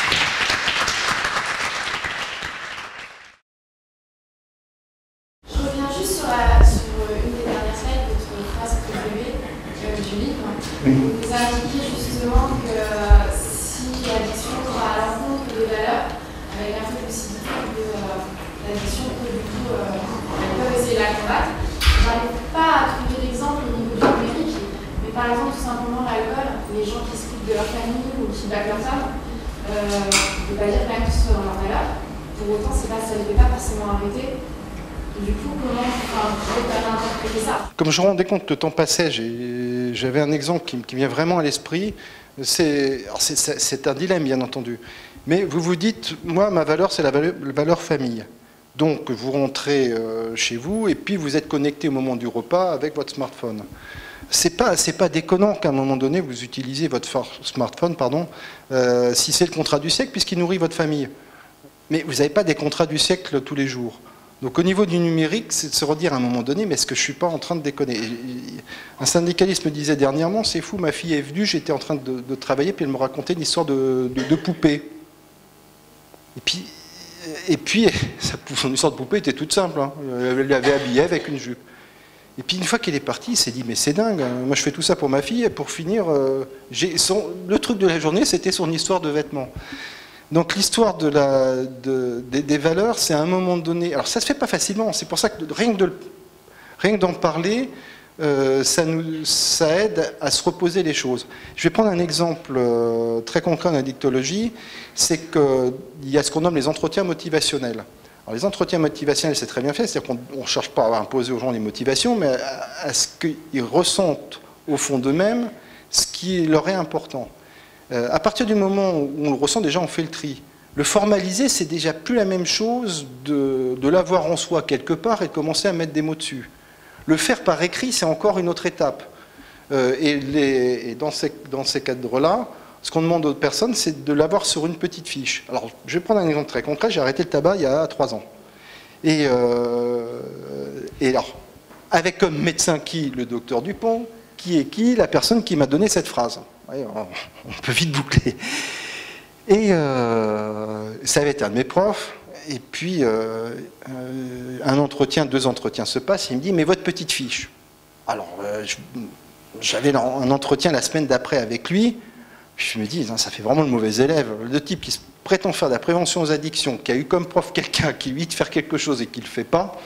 Je reviens juste sur une des dernières slides, votre phrase préférée du livre. Vous indiquez justement que si l'addiction va à l'encontre des valeurs, avec un peu de lucidité de l'addiction que du coup elles peuvent essayer de la combattre. Je n'arrive pas à trouver d'exemple au niveau du numérique, mais par exemple tout simplement l'alcool, les gens qui se quittent de leur famille ou qui battent leur femme, on ne peut pas dire quand même que ce soit dans leur valeur. Pour autant, ça ne les fait pas forcément arrêter. Du coup, comment vous avez interprété ça? Comme je me rendais compte que le temps passait, j'avais un exemple qui vient vraiment à l'esprit. C'est un dilemme, bien entendu. Mais vous vous dites, moi, ma valeur, c'est la valeur famille. Donc, vous rentrez chez vous et puis vous êtes connecté au moment du repas avec votre smartphone. C'est pas déconnant qu'à un moment donné, vous utilisiez votre smartphone, si c'est le contrat du siècle, puisqu'il nourrit votre famille. Mais vous n'avez pas des contrats du siècle tous les jours. Donc au niveau du numérique, c'est de se redire à un moment donné, mais est-ce que je ne suis pas en train de déconner? Un syndicaliste me disait dernièrement, c'est fou, ma fille est venue, j'étais en train de travailler, puis elle me racontait une histoire de poupée. Et puis son histoire de poupée était toute simple, hein. Elle l'avait habillée avec une jupe. Et puis une fois qu'elle est partie, il s'est dit, mais c'est dingue, hein. Moi je fais tout ça pour ma fille, et pour finir, le truc de la journée, c'était son histoire de vêtements. Donc l'histoire des valeurs, c'est à un moment donné... Alors ça ne se fait pas facilement, c'est pour ça que rien que d'en parler, ça aide à se reposer les choses. Je vais prendre un exemple très concret en addictologie, c'est qu'il y a ce qu'on nomme les entretiens motivationnels. Alors les entretiens motivationnels, c'est très bien fait, c'est-à-dire qu'on ne cherche pas à imposer aux gens les motivations, mais à ce qu'ils ressentent au fond d'eux-mêmes ce qui leur est important. À partir du moment où on le ressent, déjà on fait le tri. Le formaliser, c'est déjà plus la même chose de l'avoir en soi quelque part et de commencer à mettre des mots dessus. Le faire par écrit, c'est encore une autre étape. Et dans ces cadres-là, ce qu'on demande aux personnes, c'est de l'avoir sur une petite fiche. Alors, je vais prendre un exemple très concret. J'ai arrêté le tabac il y a 3 ans. Et alors, avec comme médecin qui? Le docteur Dupont. Qui est qui? La personne qui m'a donné cette phrase. Ouais, on peut vite boucler. Et ça avait été un de mes profs. Et puis, un entretien, 2 entretiens se passent. Il me dit, mais votre petite fiche. Alors, j'avais un entretien la semaine d'après avec lui. Je me dis, ça fait vraiment le mauvais élève. Le type qui se prétend faire de la prévention aux addictions, qui a eu comme prof quelqu'un qui lui dit de faire quelque chose et qui ne le fait pas.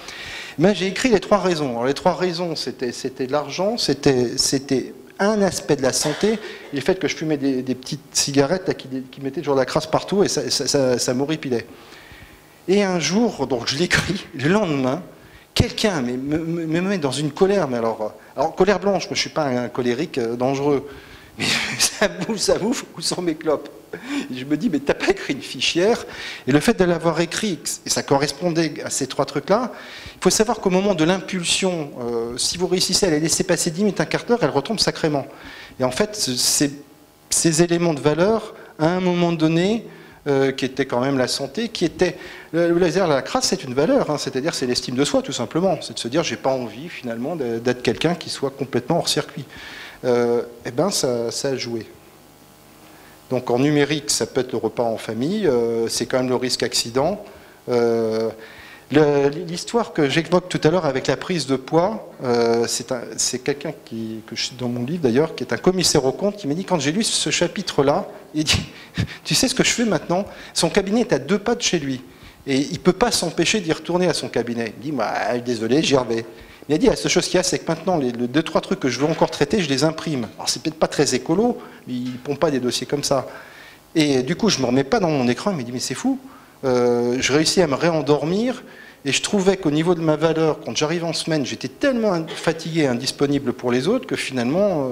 Mais j'ai écrit les 3 raisons. Alors, les 3 raisons, c'était l'argent, c'était un aspect de la santé, et le fait que je fumais des petites cigarettes là, qui mettaient toujours de la crasse partout, et ça m'horripilait. Et un jour, donc je l'écris, le lendemain, quelqu'un me met dans une colère, mais alors colère blanche, moi je ne suis pas un colérique dangereux, mais ça bouffe, où sont mes clopes? Et je me dis, mais t'as pas écrit une fichière? Et le fait de l'avoir écrit, et ça correspondait à ces 3 trucs-là, il faut savoir qu'au moment de l'impulsion, si vous réussissez à les laisser passer 10 minutes, un quart d'heure, elles retombent sacrément. Et en fait, ces éléments de valeur, à un moment donné, qui était quand même la santé, qui était... La crasse, c'est une valeur, hein, c'est-à-dire c'est l'estime de soi, tout simplement. C'est de se dire, j'ai pas envie, finalement, d'être quelqu'un qui soit complètement hors circuit. Eh bien, ça a joué. Donc en numérique, ça peut être le repas en famille, c'est quand même le risque accident. L'histoire que j'évoque tout à l'heure avec la prise de poids, c'est quelqu'un dans mon livre d'ailleurs, qui est un commissaire aux comptes, qui m'a dit, quand j'ai lu ce chapitre-là, il dit, tu sais ce que je fais maintenant? Son cabinet est à 2 pas de chez lui. Et il ne peut pas s'empêcher d'y retourner à son cabinet. Il dit, désolé, j'y reviens. Il a dit, la seule chose qu'il y a, c'est que maintenant, les 2-3 trucs que je veux encore traiter, je les imprime. Alors, c'est peut-être pas très écolo, mais ils ne pompent pas des dossiers comme ça. Et du coup, je ne me remets pas dans mon écran. Il m'a dit, mais c'est fou. Je réussis à me réendormir. Et je trouvais qu'au niveau de ma valeur, quand j'arrive en semaine, j'étais tellement fatigué et indisponible pour les autres que finalement,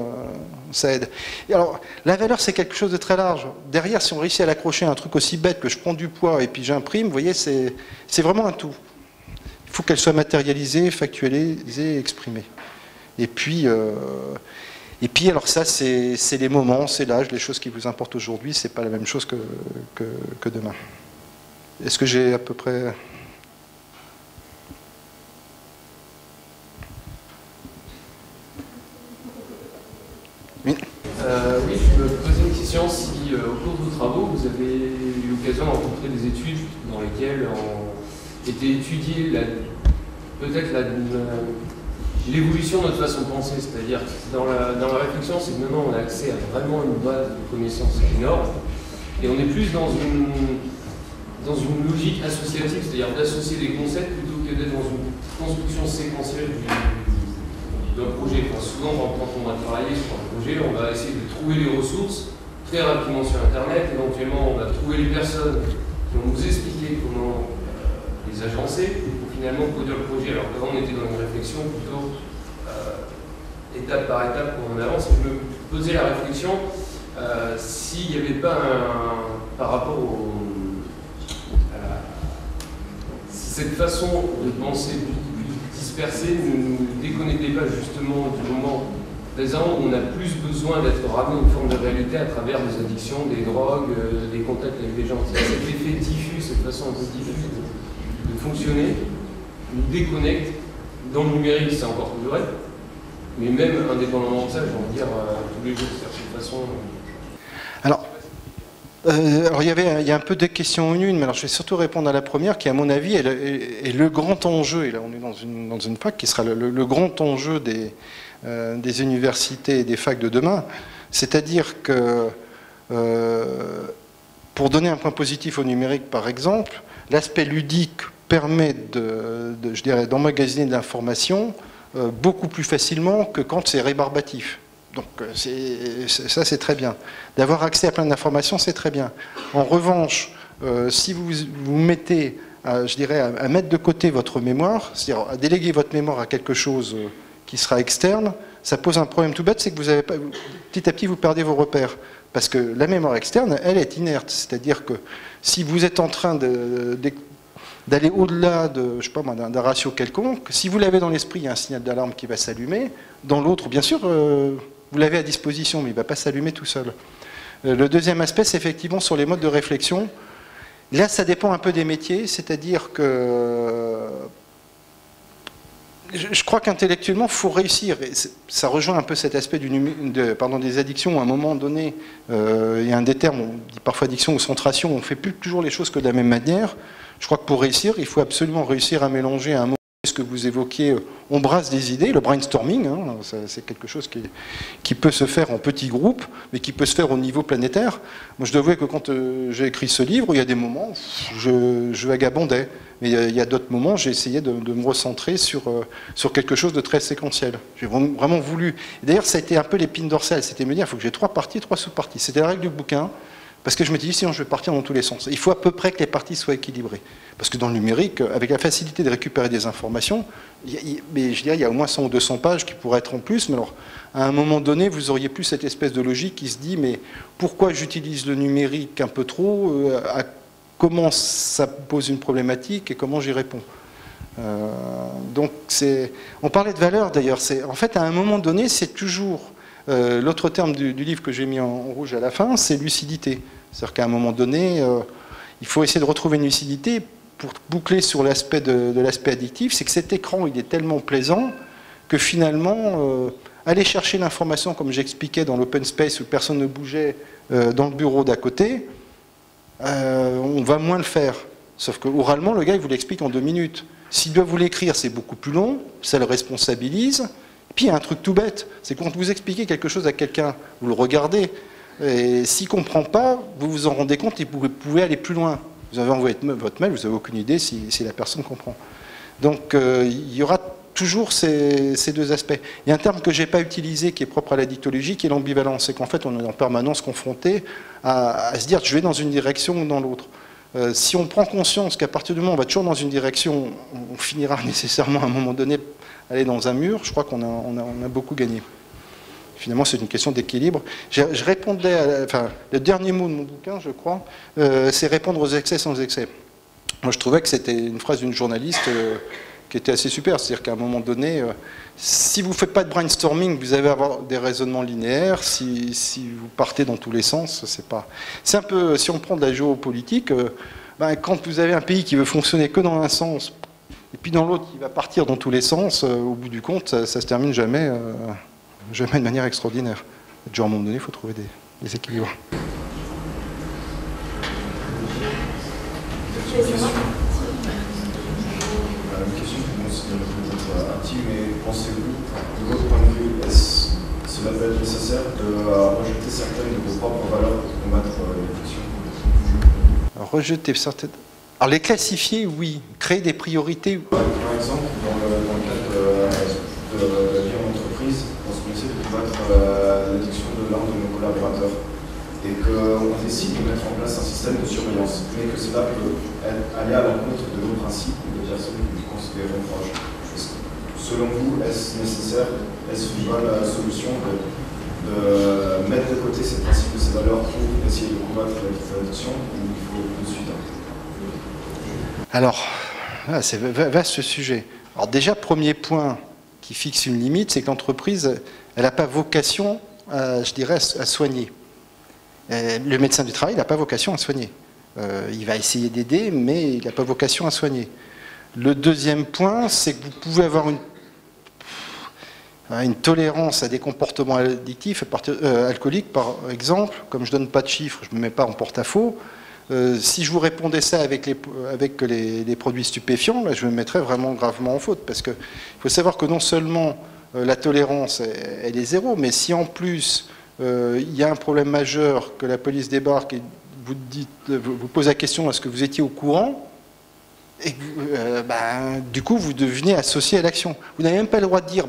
ça aide. Et alors, la valeur, c'est quelque chose de très large. Derrière, si on réussit à l'accrocher à un truc aussi bête que je prends du poids et puis j'imprime, vous voyez, c'est vraiment un tout. Il faut qu'elle soit matérialisée, factualisée, exprimée. Et puis alors ça, c'est les moments, c'est l'âge, les choses qui vous importent aujourd'hui, c'est pas la même chose que demain. Est-ce que j'ai à peu près... me posais une question si au cours de vos travaux vous avez eu l'occasion de rencontrer des études dans lesquelles était étudiée peut-être l'évolution de notre façon de penser, c'est-à-dire dans la réflexion, c'est que maintenant on a accès à vraiment une base de connaissances énorme et on est plus dans une logique associative, c'est-à-dire d'associer des concepts plutôt que d'être dans une construction séquentielle d'un projet. Enfin, souvent, quand on va travailler sur un projet, on va essayer de trouver les ressources très rapidement sur Internet. Éventuellement, on va trouver les personnes qui vont nous expliquer comment les agencer pour finalement produire le projet. Alors qu'avant, on était dans une réflexion plutôt étape par étape qu'on en avance. Je me posais la réflexion s'il n'y avait pas par rapport si cette façon de penser dispersée ne nous déconnectait pas justement du moment présent où on a plus besoin d'être ramené à une forme de réalité à travers des addictions, des drogues, des contacts avec des gens. Cet effet diffus, cette façon un peu diffuse de fonctionner, nous déconnecte. Dans le numérique, c'est encore plus vrai, mais même indépendamment de ça, j'ai envie de dire tous les jours, c'est cette façon. Alors il y a un peu de questions en une, mais alors je vais surtout répondre à la première, qui à mon avis est le grand enjeu, et là on est dans une fac qui sera le grand enjeu des universités et des facs de demain, c'est-à-dire que pour donner un point positif au numérique par exemple, l'aspect ludique permet je dirais, d'emmagasiner de l'information beaucoup plus facilement que quand c'est rébarbatif. Donc ça c'est très bien. D'avoir accès à plein d'informations, c'est très bien. En revanche, si vous vous mettez, je dirais, à mettre de côté votre mémoire, c'est-à-dire à déléguer votre mémoire à quelque chose qui sera externe, ça pose un problème tout bête, c'est que vous avez pas, petit à petit vous perdez vos repères. Parce que la mémoire externe, elle est inerte. C'est-à-dire que si vous êtes en train d'aller au-delà de, je sais pas moi, d'un ratio quelconque, si vous l'avez dans l'esprit, il y a un signal d'alarme qui va s'allumer. Dans l'autre, bien sûr, vous l'avez à disposition, mais il ne va pas s'allumer tout seul. Le deuxième aspect, c'est effectivement sur les modes de réflexion. Là, ça dépend un peu des métiers, c'est-à-dire que je crois qu'intellectuellement, il faut réussir. Et ça rejoint un peu cet aspect des addictions. À un moment donné, il y a un des termes, on dit parfois addiction ou centration, on ne fait plus toujours les choses que de la même manière. Je crois que pour réussir, il faut absolument réussir à mélanger à un moment ce que vous évoquiez, on brasse des idées, le brainstorming, hein, c'est quelque chose qui peut se faire en petits groupes, mais qui peut se faire au niveau planétaire. Moi, je dois avouer que quand j'ai écrit ce livre, il y a des moments où je vagabondais, mais il y a d'autres moments, j'ai essayé de me recentrer sur quelque chose de très séquentiel. J'ai vraiment voulu. D'ailleurs, ça a été un peu l'épine dorsale, c'était me dire, il faut que j'ai 3 parties, 3 sous-parties. C'était la règle du bouquin. Parce que je me dis, sinon je vais partir dans tous les sens. Il faut à peu près que les parties soient équilibrées. Parce que dans le numérique, avec la facilité de récupérer des informations, mais je dirais, il y a au moins 100 ou 200 pages qui pourraient être en plus, mais alors, à un moment donné, vous auriez plus cette espèce de logique qui se dit, mais pourquoi j'utilise le numérique un peu trop, comment ça pose une problématique et comment j'y réponds. Donc, on parlait de valeur d'ailleurs, en fait, à un moment donné, c'est toujours... L'autre terme du livre que j'ai mis en rouge à la fin, c'est lucidité. C'est-à-dire qu'à un moment donné, il faut essayer de retrouver une lucidité. Pour boucler sur l'aspect de l'aspect addictif, c'est que cet écran, il est tellement plaisant que finalement, aller chercher l'information, comme j'expliquais dans l'open space où personne ne bougeait dans le bureau d'à côté, on va moins le faire. Sauf que oralement, le gars, il vous l'explique en 2 minutes. S'il doit vous l'écrire, c'est beaucoup plus long, ça le responsabilise. Puis il y a un truc tout bête, c'est quand vous expliquez quelque chose à quelqu'un, vous le regardez, et s'il ne comprend pas, vous vous en rendez compte et vous pouvez aller plus loin. Vous avez envoyé votre mail, vous n'avez aucune idée si la personne comprend. Donc il y aura toujours ces 2 aspects. Il y a un terme que je n'ai pas utilisé qui est propre à la dictologie, qui est l'ambivalence. C'est qu'en fait on est en permanence confronté à se dire je vais dans une direction ou dans l'autre. Si on prend conscience qu'à partir du moment où on va toujours dans une direction, on finira nécessairement à un moment donné aller dans un mur, je crois qu'on a beaucoup gagné. Finalement, c'est une question d'équilibre. Je répondais, le dernier mot de mon bouquin, je crois, c'est répondre aux excès sans excès. Moi, je trouvais que c'était une phrase d'une journaliste qui était assez super. C'est-à-dire qu'à un moment donné, si vous ne faites pas de brainstorming, vous allez avoir des raisonnements linéaires. Si vous partez dans tous les sens, c'est pas... C'est un peu, si on prend de la géopolitique, quand vous avez un pays qui veut fonctionner que dans un sens, et puis dans l'autre, il va partir dans tous les sens, au bout du compte, ça se termine jamais de manière extraordinaire. À un moment donné, il faut trouver déséquilibre. Une question qui considère peut-être intime, mais pensez-vous, de votre point de vue, cela peut être nécessaire de rejeter certaines de vos propres valeurs pour combattre l'addiction? Rejeter certaines... Alors les classifier, oui. Créer des priorités. Par exemple, dans le cadre de la vie en entreprise, lorsqu'on essaie de combattre l'addiction de l'un de nos collaborateurs, et qu'on décide de mettre en place un système de surveillance, mais que cela peut aller à l'encontre de nos principes ou de personnes que nous considérons proches. Selon vous, est-ce nécessaire, est-ce une bonne solution de mettre de côté ces principes et ces valeurs pour essayer de combattre l'addiction, ou il faut de suite? Alors, c'est vaste sujet. Alors déjà, premier point qui fixe une limite, c'est que l'entreprise, elle n'a pas vocation, je dirais, à soigner. Le médecin du travail, il n'a pas vocation à soigner. Il va essayer d'aider, mais il n'a pas vocation à soigner. Le deuxième point, c'est que vous pouvez avoir une tolérance à des comportements addictifs, alcooliques par exemple. Comme je ne donne pas de chiffres, je ne me mets pas en porte-à-faux. Si je vous répondais ça avec les produits stupéfiants, là, je me mettrais vraiment gravement en faute. Parce qu'il faut savoir que non seulement la tolérance, elle est zéro, mais si en plus il y a un problème majeur, que la police débarque et vous pose la question, est-ce que vous étiez au courant? Et du coup, vous devenez associé à l'action. Vous n'avez même pas le droit de dire,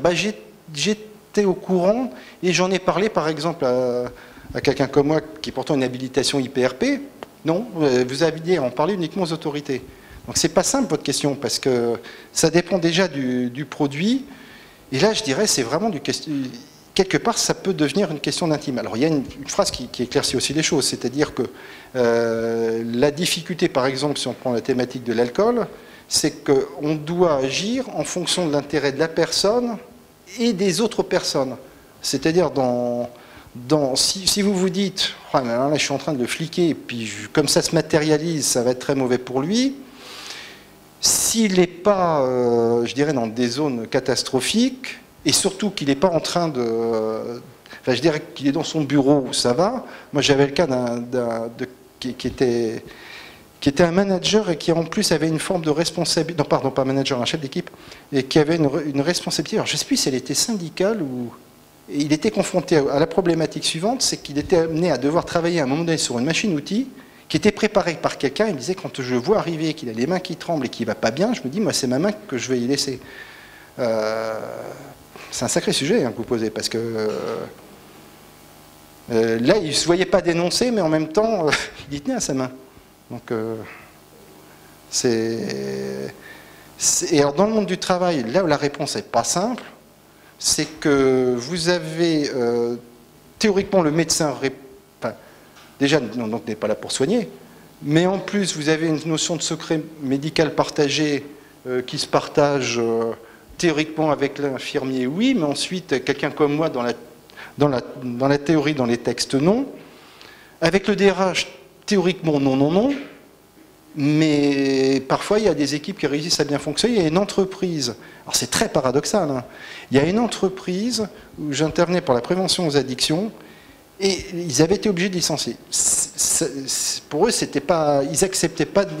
j'étais au courant et j'en ai parlé, par exemple, à quelqu'un comme moi, qui est pourtant une habilitation IPRP. Non, vous aviez en parler uniquement aux autorités. Donc c'est pas simple votre question, parce que ça dépend déjà du produit. Et là, je dirais, c'est vraiment quelque part, ça peut devenir une question d'intime. Alors il y a une phrase qui éclaircit aussi les choses, c'est-à-dire que la difficulté, par exemple, si on prend la thématique de l'alcool, c'est qu'on doit agir en fonction de l'intérêt de la personne et des autres personnes. C'est-à-dire si vous vous dites, oh, mais là je suis en train de le fliquer, et puis comme ça se matérialise, ça va être très mauvais pour lui, s'il n'est pas, je dirais, dans des zones catastrophiques, et surtout qu'il n'est pas en train de... Enfin, je dirais qu'il est dans son bureau où ça va. Moi, j'avais le cas qui était un manager et qui, en plus, avait une forme de responsabilité... Non, pardon, pas manager, un chef d'équipe, et qui avait une responsabilité. Alors, je ne sais plus si elle était syndicale ou... Et il était confronté à la problématique suivante, c'est qu'il était amené à devoir travailler à un moment donné sur une machine-outil qui était préparée par quelqu'un. Il me disait, quand je le vois arriver, qu'il a les mains qui tremblent et qu'il ne va pas bien, je me dis, moi, c'est ma main que je vais y laisser. C'est un sacré sujet que vous posez, parce que là, il ne se voyait pas dénoncer, mais en même temps, il y tenait à sa main. Donc, Et alors, dans le monde du travail, là où la réponse n'est pas simple, c'est que vous avez, théoriquement, le médecin, déjà, donc n'est pas là pour soigner, mais en plus, vous avez une notion de secret médical partagé qui se partage théoriquement avec l'infirmier, oui, mais ensuite, quelqu'un comme moi, dans la théorie, dans les textes, non. Avec le DRH, théoriquement, non. Mais parfois, il y a des équipes qui réussissent à bien fonctionner. Il y a une entreprise, alors c'est très paradoxal, hein. Il y a une entreprise où j'intervenais pour la prévention aux addictions et ils avaient été obligés de licencier. Pour eux, c'était pas, ils n'acceptaient pas de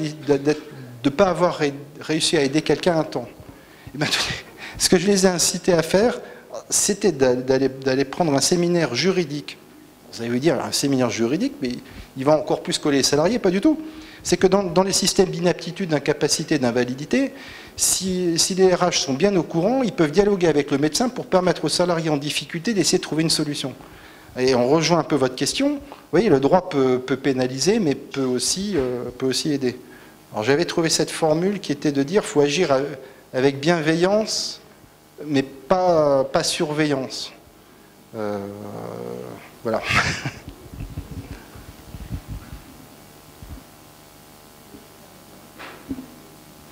ne pas avoir réussi à aider quelqu'un un temps. Et bien, ce que je les ai incités à faire, c'était d'aller prendre un séminaire juridique. Vous allez vous dire, un séminaire juridique, mais il va encore plus coller les salariés, pas du tout. C'est que dans les systèmes d'inaptitude, d'incapacité, d'invalidité, si les RH sont bien au courant, ils peuvent dialoguer avec le médecin pour permettre aux salariés en difficulté d'essayer de trouver une solution. Et on rejoint un peu votre question. Vous voyez, le droit peut pénaliser, mais peut aussi aider. Alors j'avais trouvé cette formule qui était de dire qu'il faut agir avec bienveillance, mais pas surveillance. Voilà.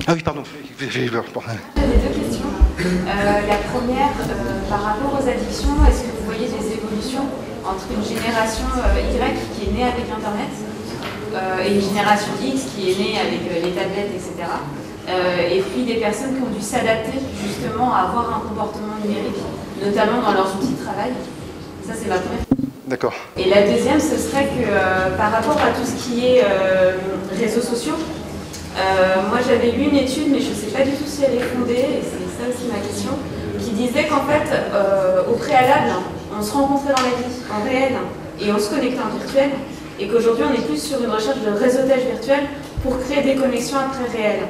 Ah oui, pardon. J'avais deux questions. La première, par rapport aux addictions, est-ce que vous voyez des évolutions entre une génération Y qui est née avec Internet et une génération X qui est née avec les tablettes, etc. Et puis des personnes qui ont dû s'adapter justement à avoir un comportement numérique, notamment dans leurs outils de travail? Ça, c'est ma première question. D'accord. Et la deuxième, ce serait que par rapport à tout ce qui est réseaux sociaux, moi j'avais lu une étude, mais je ne sais pas du tout si elle est fondée, et c'est ça aussi ma question, qui disait qu'en fait, au préalable, on se rencontrait dans la vie, en réel, et on se connectait en virtuel, et qu'aujourd'hui on est plus sur une recherche de réseautage virtuel pour créer des connexions après réelles.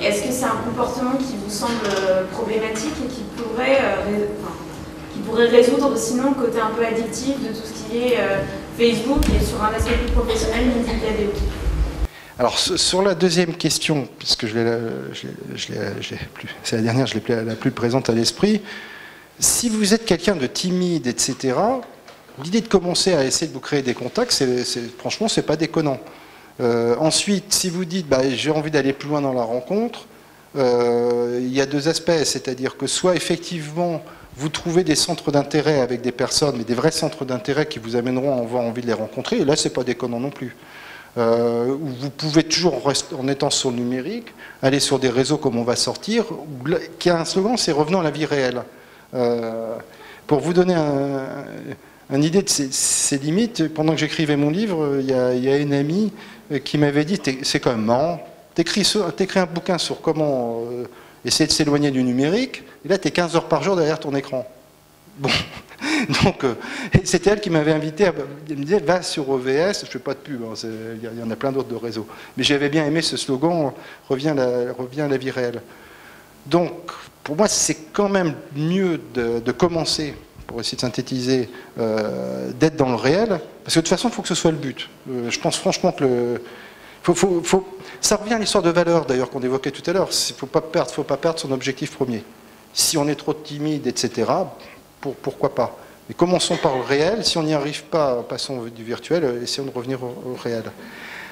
Est-ce que c'est un comportement qui vous semble problématique et qui pourrait résoudre sinon le côté un peu addictif de tout ce qui est Facebook et sur un aspect plus professionnel, musique vidéo? Alors sur la deuxième question, puisque c'est la dernière, je l'ai la plus présente à l'esprit, si vous êtes quelqu'un de timide, etc., l'idée de commencer à essayer de vous créer des contacts, franchement, c'est pas déconnant. Ensuite, si vous dites j'ai envie d'aller plus loin dans la rencontre, il y a deux aspects, c'est-à-dire que soit effectivement vous trouvez des centres d'intérêt avec des personnes, mais des vrais centres d'intérêt qui vous amèneront à avoir envie de les rencontrer, et là c'est pas déconnant non plus. Vous pouvez toujours, en étant sur le numérique, aller sur des réseaux comme On va sortir, qui a un slogan, c'est revenons à la vie réelle. Pour vous donner une idée de ces limites, pendant que j'écrivais mon livre, il y a une amie qui m'avait dit, c'est quand même marrant, t'écris un bouquin sur comment essayer de s'éloigner du numérique, et là t'es 15 heures par jour derrière ton écran. Bon, donc c'était elle qui m'avait invité, elle me disait va sur OVS, je fais pas de pub, hein, il y en a plein d'autres de réseaux, mais j'avais bien aimé ce slogan, reviens à la vie réelle. Donc pour moi c'est quand même mieux de commencer, pour essayer de synthétiser, d'être dans le réel, parce que de toute façon il faut que ce soit le but. Je pense franchement que ça revient à l'histoire de valeur d'ailleurs qu'on évoquait tout à l'heure, il faut pas perdre son objectif premier. Si on est trop timide, etc., pourquoi pas. Mais commençons par le réel, si on n'y arrive pas, passons du virtuel, essayons de revenir au réel.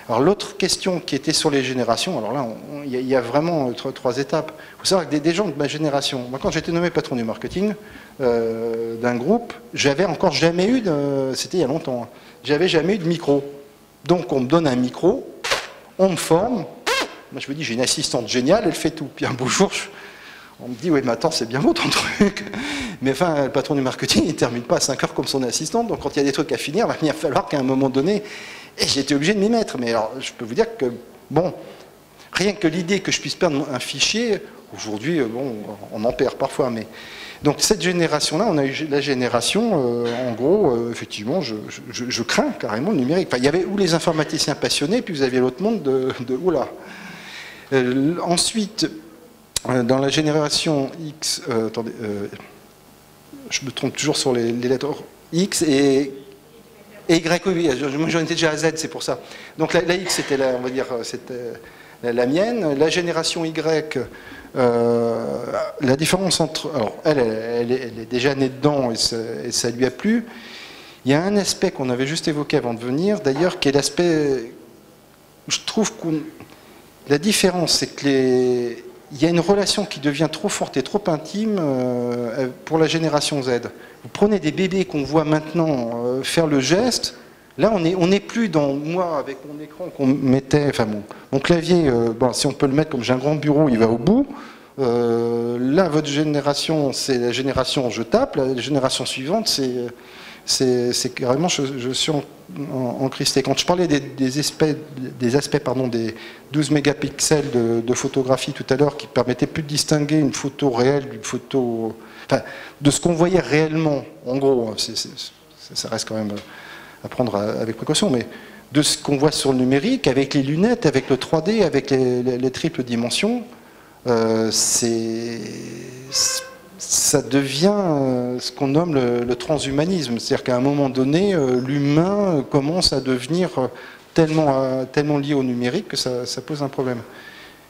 Alors l'autre question qui était sur les générations, alors là il y a vraiment trois étapes. Il faut savoir que des gens de ma génération, moi quand j'étais nommé patron du marketing d'un groupe, j'avais encore jamais eu, c'était il y a longtemps, j'avais jamais eu de micro. Donc on me donne un micro, on me forme, moi je me dis j'ai une assistante géniale, elle fait tout. Puis un beau jour, on me dit oui mais attends c'est bien beau ton truc. Mais enfin le patron du marketing il ne termine pas à 5 heures comme son assistante, donc quand il y a des trucs à finir, il va falloir qu'à un moment donné, et j'étais obligé de m'y mettre. Mais alors je peux vous dire que bon, rien que l'idée que je puisse perdre un fichier, aujourd'hui bon, on en perd parfois, mais donc cette génération-là, on a eu la génération, en gros, effectivement, je crains carrément le numérique. Enfin, il y avait où les informaticiens passionnés, puis vous aviez l'autre monde de oula. Ensuite, dans la génération X, attendez, je me trompe toujours sur les lettres X et Y, oui, j'en étais déjà à Z, c'est pour ça. Donc la X, c'était on va dire, c'était la mienne. La génération Y, la différence entre... Alors, elle est déjà née dedans et ça lui a plu. Il y a un aspect qu'on avait juste évoqué avant de venir, d'ailleurs, qui est l'aspect... Je trouve que la différence, c'est que il y a une relation qui devient trop forte et trop intime pour la génération Z. Vous prenez des bébés qu'on voit maintenant faire le geste, là on n'est plus dans moi avec mon écran qu'on mettait, enfin mon clavier, bon, si on peut le mettre comme j'ai un grand bureau, il va au bout. Là votre génération, c'est la génération je tape, la génération suivante c'est carrément je suis encrysté. Quand je parlais des aspects pardon, des 12 mégapixels de photographie tout à l'heure qui permettaient plus de distinguer une photo réelle d'une photo, enfin, de ce qu'on voyait réellement, en gros, ça reste quand même à prendre avec précaution, mais de ce qu'on voit sur le numérique, avec les lunettes, avec le 3D, avec les triples dimensions, ça devient ce qu'on nomme le transhumanisme. C'est-à-dire qu'à un moment donné, l'humain commence à devenir tellement lié au numérique que ça pose un problème.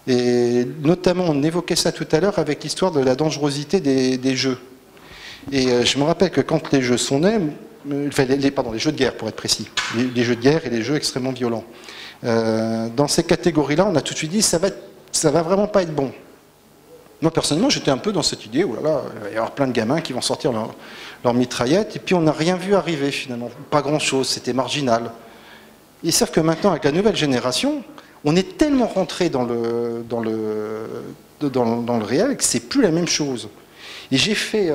Et notamment, on évoquait ça tout à l'heure avec l'histoire de la dangerosité des jeux. Et je me rappelle que quand les jeux sont nés, enfin, les jeux de guerre pour être précis, les jeux de guerre et les jeux extrêmement violents, dans ces catégories-là, on a tout de suite dit ça va vraiment pas être bon. Moi, personnellement, j'étais un peu dans cette idée, oh là là, il va y avoir plein de gamins qui vont sortir leur mitraillette, et puis on n'a rien vu arriver finalement, pas grand-chose, c'était marginal. Et sauf que maintenant, avec la nouvelle génération, on est tellement rentré dans le réel que c'est plus la même chose. Et j'ai fait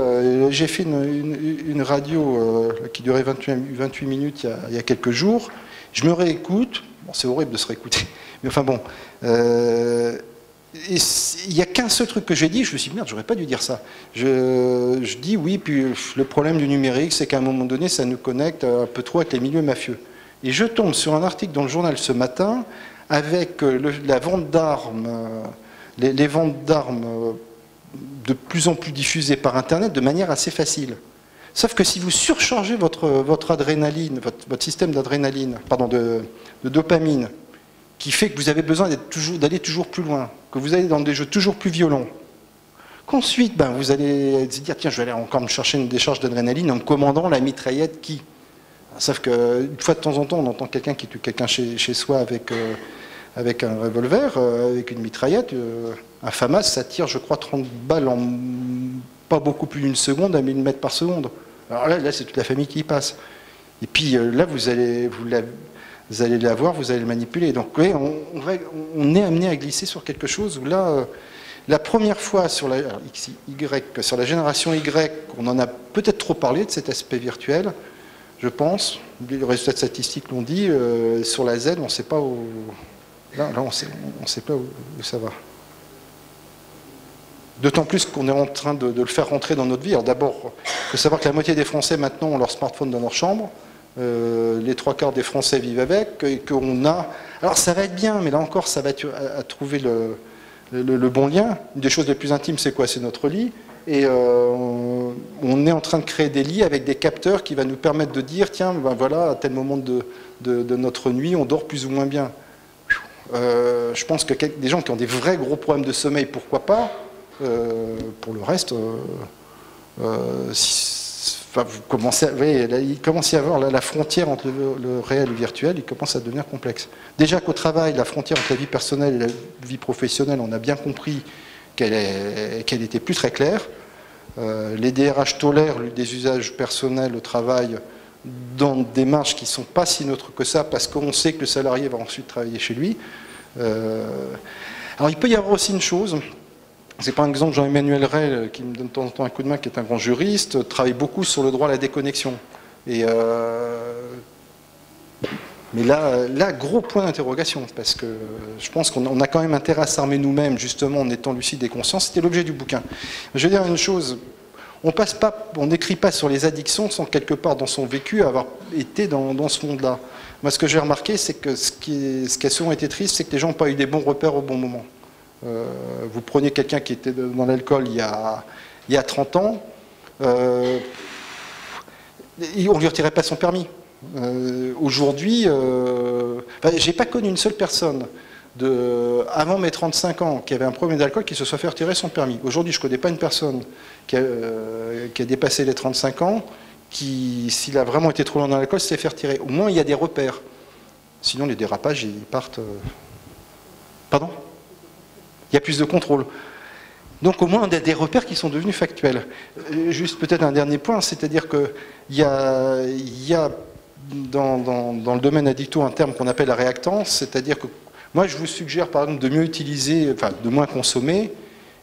une radio qui durait 28 minutes il y a quelques jours. Je me réécoute. Bon, c'est horrible de se réécouter. Mais enfin bon. Il n'y a qu'un seul truc que j'ai dit. Je me suis dit, merde, j'aurais pas dû dire ça. Je dis oui, puis le problème du numérique, c'est qu'à un moment donné, ça nous connecte un peu trop avec les milieux mafieux. Et je tombe sur un article dans le journal ce matin avec la vente d'armes, les ventes d'armes de plus en plus diffusées par Internet de manière assez facile. Sauf que si vous surchargez votre adrénaline, votre système d'adrénaline, pardon, de dopamine, qui fait que vous avez besoin d'aller toujours plus loin, que vous allez dans des jeux toujours plus violents, qu'ensuite vous allez se dire tiens, je vais aller encore me chercher une décharge d'adrénaline en me commandant la mitraillette qui. Sauf qu'une fois de temps en temps, on entend quelqu'un qui tue quelqu'un chez soi avec un revolver, avec une mitraillette. Un FAMAS, ça tire, je crois, 30 balles en pas beaucoup plus d'une seconde à 1000 mètres par seconde. Alors là c'est toute la famille qui y passe. Et puis là, vous allez l'avoir, vous allez le manipuler. Donc oui, on est amené à glisser sur quelque chose où là, la première fois sur la sur la génération Y, on en a peut-être trop parlé de cet aspect virtuel, je pense. Les résultats statistiques l'ont dit. Sur la Z, on ne sait pas où. Là, on sait pas où ça va. D'autant plus qu'on est en train de le faire rentrer dans notre vie. Alors d'abord, il faut savoir que la moitié des Français maintenant ont leur smartphone dans leur chambre. Les 3/4 des Français vivent avec. Et qu'on a... Alors ça va être bien, mais là encore, ça va être à trouver le bon lien. Une des choses les plus intimes, c'est quoi? C'est notre lit. Et on est en train de créer des lits avec des capteurs qui vont nous permettre de dire, tiens, voilà, à tel moment de notre nuit, on dort plus ou moins bien. Je pense que des gens qui ont des vrais gros problèmes de sommeil, pourquoi pas. Pour le reste, vous commencez, il commence à y avoir la frontière entre le réel et le virtuel, il commence à devenir complexe. Déjà qu'au travail, la frontière entre la vie personnelle et la vie professionnelle, on a bien compris qu'elle était plus très claire. Les DRH tolèrent des usages personnels au travail dans des marges qui ne sont pas si neutres que ça, parce qu'on sait que le salarié va ensuite travailler chez lui. Alors il peut y avoir aussi une chose. C'est par exemple Jean-Emmanuel Ray, qui me donne de temps en temps un coup de main, qui est un grand juriste, travaille beaucoup sur le droit à la déconnexion. Mais là, gros point d'interrogation, parce que je pense qu'on a quand même intérêt à s'armer nous-mêmes, justement, en étant lucide et conscient. C'était l'objet du bouquin. Je veux dire une chose, on n'écrit pas sur les addictions sans quelque part dans son vécu avoir été dans ce monde-là. Moi, ce que j'ai remarqué, c'est que ce qui a souvent été triste, c'est que les gens n'ont pas eu des bons repères au bon moment. Vous preniez quelqu'un qui était dans l'alcool il y a 30 ans, on ne lui retirait pas son permis. Aujourd'hui, j'ai pas connu une seule personne avant mes 35 ans qui avait un problème d'alcool qui se soit fait retirer son permis. Aujourd'hui, je ne connais pas une personne qui a dépassé les 35 ans qui, s'il a vraiment été trop loin dans l'alcool, s'est fait retirer. Au moins, il y a des repères. Sinon, les dérapages, ils partent... Pardon ? Il y a plus de contrôle. Donc au moins on a des repères qui sont devenus factuels. Juste peut-être un dernier point, c'est-à-dire qu'il y a dans le domaine addicto un terme qu'on appelle la réactance, c'est-à-dire que moi je vous suggère par exemple de mieux utiliser, enfin de moins consommer.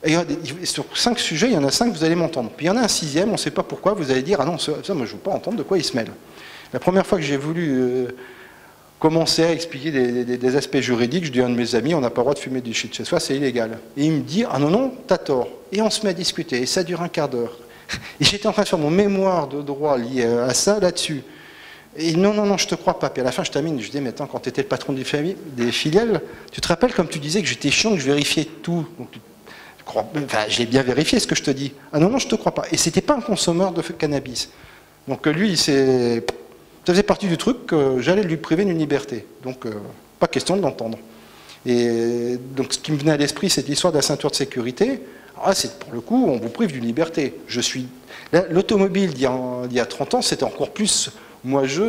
Et sur 5 sujets, il y en a 5, vous allez m'entendre. Puis il y en a un 6e, on ne sait pas pourquoi, vous allez dire ah non, ça moi je ne veux pas entendre de quoi il se mêle. La première fois que j'ai voulu... commencer à expliquer des aspects juridiques, je dis à un de mes amis, on n'a pas le droit de fumer du shit chez soi, c'est illégal. Et il me dit, ah non, non, t'as tort. Et on se met à discuter, et ça dure un quart d'heure. Et j'étais en train de faire mon mémoire de droit lié à ça, là-dessus. Et non, non, non, je te crois pas. Puis à la fin, je termine, je dis, mais attends, quand tu étais le patron des filiales, tu te rappelles comme tu disais que j'étais chiant, que je vérifiais tout. Donc, j'ai bien vérifié ce que je te dis. Ah non, non, je te crois pas. Et c'était pas un consommeur de cannabis. Donc lui, ça faisait partie du truc que j'allais lui priver d'une liberté. Donc, pas question de l'entendre. Et donc, ce qui me venait à l'esprit, c'est l'histoire de la ceinture de sécurité. Alors là, c'est pour le coup, on vous prive d'une liberté. L'automobile d'il y a 30 ans, c'était encore plus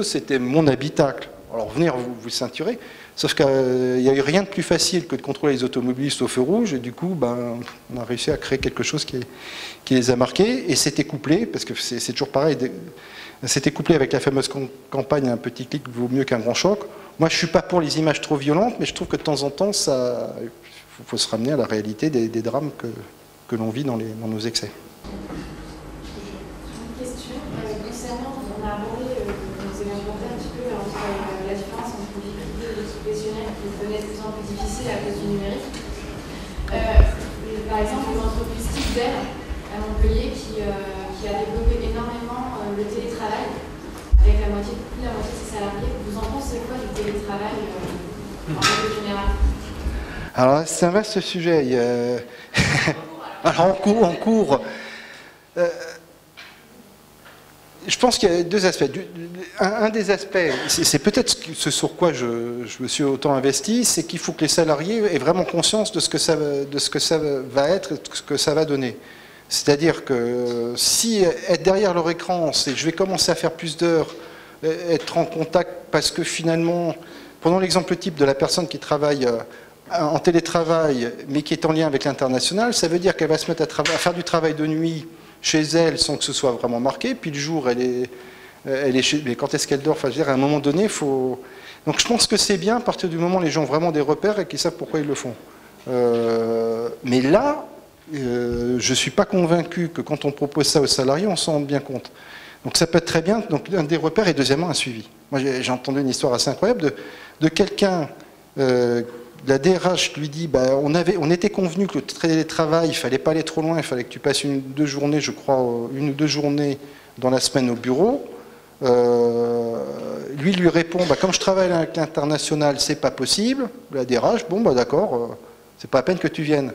c'était mon habitacle. Alors, venir vous ceinturer. Sauf qu'il n'y a eu rien de plus facile que de contrôler les automobilistes au feu rouge. Et du coup, on a réussi à créer quelque chose qui les a marqués. Et c'était couplé, parce que c'est toujours pareil. C'était couplé avec la fameuse campagne « Un petit clic vaut mieux qu'un grand choc ». Moi, je ne suis pas pour les images trop violentes, mais je trouve que de temps en temps, il faut se ramener à la réalité des drames que l'on vit dans nos excès. devenait de plus en plus difficile à cause du numérique. Par exemple, une entreprise type Dell à Montpellier qui a développé énormément le télétravail avec plus de la moitié de ses salariés. Vous en pensez quoi du télétravail en règle générale? Alors, c'est un vaste sujet. Alors, en cours je pense qu'il y a deux aspects. Un des aspects, c'est peut-être ce sur quoi je me suis autant investi, c'est qu'il faut que les salariés aient vraiment conscience de ce que ça va être et de ce que ça va donner. C'est-à-dire que si être derrière leur écran, c'est je vais commencer à faire plus d'heures, être en contact, parce que finalement, prenons l'exemple type de la personne qui travaille en télétravail, mais qui est en lien avec l'international, ça veut dire qu'elle va se mettre à faire du travail de nuit chez elle sans que ce soit vraiment marqué, puis le jour, elle est chez... Mais quand est-ce qu'elle dort? Enfin, je veux dire, à un moment donné, il faut... Donc je pense que c'est bien à partir du moment où les gens ont vraiment des repères et qu'ils savent pourquoi ils le font. Mais là, je ne suis pas convaincu que quand on propose ça aux salariés, on s'en rende bien compte. Donc ça peut être très bien, donc un des repères et deuxièmement un suivi. Moi j'ai entendu une histoire assez incroyable de quelqu'un, la DRH lui dit, bah, on était convenu que le télétravail, il ne fallait pas aller trop loin, il fallait que tu passes une ou deux journées dans la semaine au bureau. Lui répond, bah, comme je travaille avec l'international, c'est pas possible. La DRH, bon bah d'accord, c'est pas la peine que tu viennes.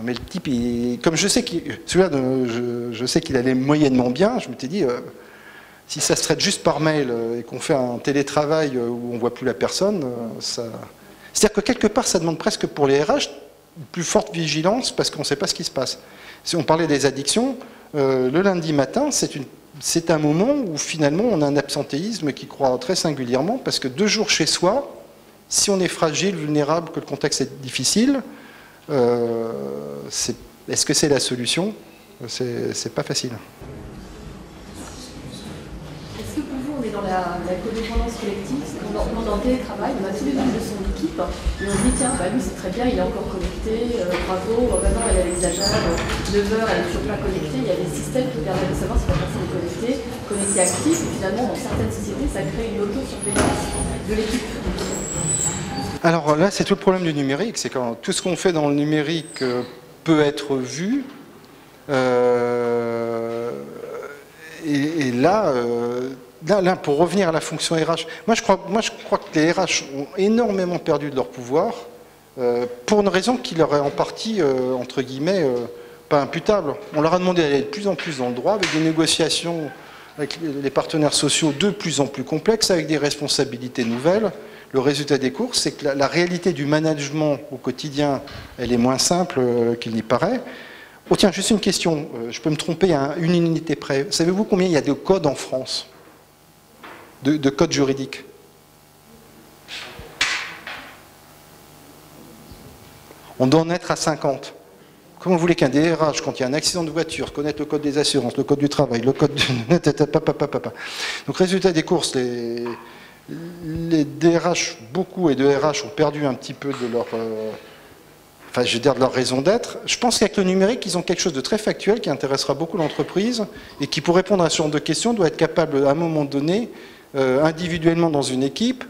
Mais le type, comme je sais qu'il allait moyennement bien, je m'étais dit, si ça se traite juste par mail et qu'on fait un télétravail où on ne voit plus la personne, ça... C'est-à-dire que quelque part, ça demande presque pour les RH une plus forte vigilance parce qu'on ne sait pas ce qui se passe. Si on parlait des addictions, le lundi matin, c'est un moment où finalement on a un absentéisme qui croît très singulièrement parce que 2 jours chez soi, si on est fragile, vulnérable, que le contexte est difficile, est-ce que c'est la solution? C'est pas facile. Est-ce que pour vous, on est dans la codépendance collective? Dans le télétravail, on a tous les membres de son équipe et on se dit, tiens, bah, lui c'est très bien, il est encore connecté, bravo, maintenant elle exagère, 9 heures, elle n'est toujours pas connectée. Il y a des systèmes qui permettent de savoir si la personne est connectée active, et finalement, dans certaines sociétés, ça crée une auto-surveillance de l'équipe. Alors là, c'est tout le problème du numérique, c'est quand tout ce qu'on fait dans le numérique peut être vu, et là, pour revenir à la fonction RH, moi je crois que les RH ont énormément perdu de leur pouvoir, pour une raison qui leur est en partie, entre guillemets, pas imputable. On leur a demandé d'aller de plus en plus dans le droit, avec des négociations avec les partenaires sociaux de plus en plus complexes, avec des responsabilités nouvelles. Le résultat des courses, c'est que la réalité du management au quotidien, elle est moins simple qu'il n'y paraît. Oh tiens, juste une question, je peux me tromper à une unité près. Savez-vous combien il y a de codes en France, de codes juridiques? On doit en être à 50. Comment vous voulez qu'un DRH, quand il y a un accident de voiture, connaisse le code des assurances, le code du travail, le code du... Donc résultat des courses, les DRH, beaucoup et de RH ont perdu un petit peu de leur... Enfin, je veux dire de leur raison d'être. Je pense qu'avec le numérique, ils ont quelque chose de très factuel qui intéressera beaucoup l'entreprise et qui, pour répondre à ce genre de questions, doit être capable, à un moment donné, individuellement dans une équipe,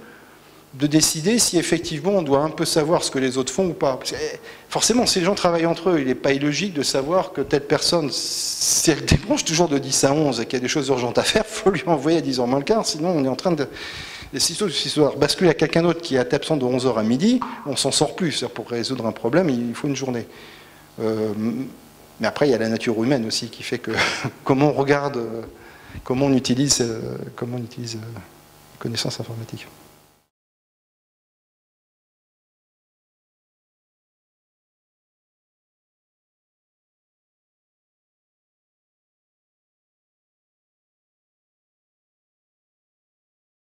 de décider si effectivement on doit un peu savoir ce que les autres font ou pas. Parce que, forcément, si les gens travaillent entre eux, il n'est pas illogique de savoir que telle personne, si elle débranche toujours de 10 à 11 et qu'il y a des choses urgentes à faire, il faut lui envoyer à 10h moins le quart, sinon on est en train de... Et si ça bascule à quelqu'un d'autre qui est absent de 11h à midi, on s'en sort plus. Pour résoudre un problème, il faut une journée. Mais après, il y a la nature humaine aussi qui fait que comment on regarde, comment on utilise les connaissances informatiques.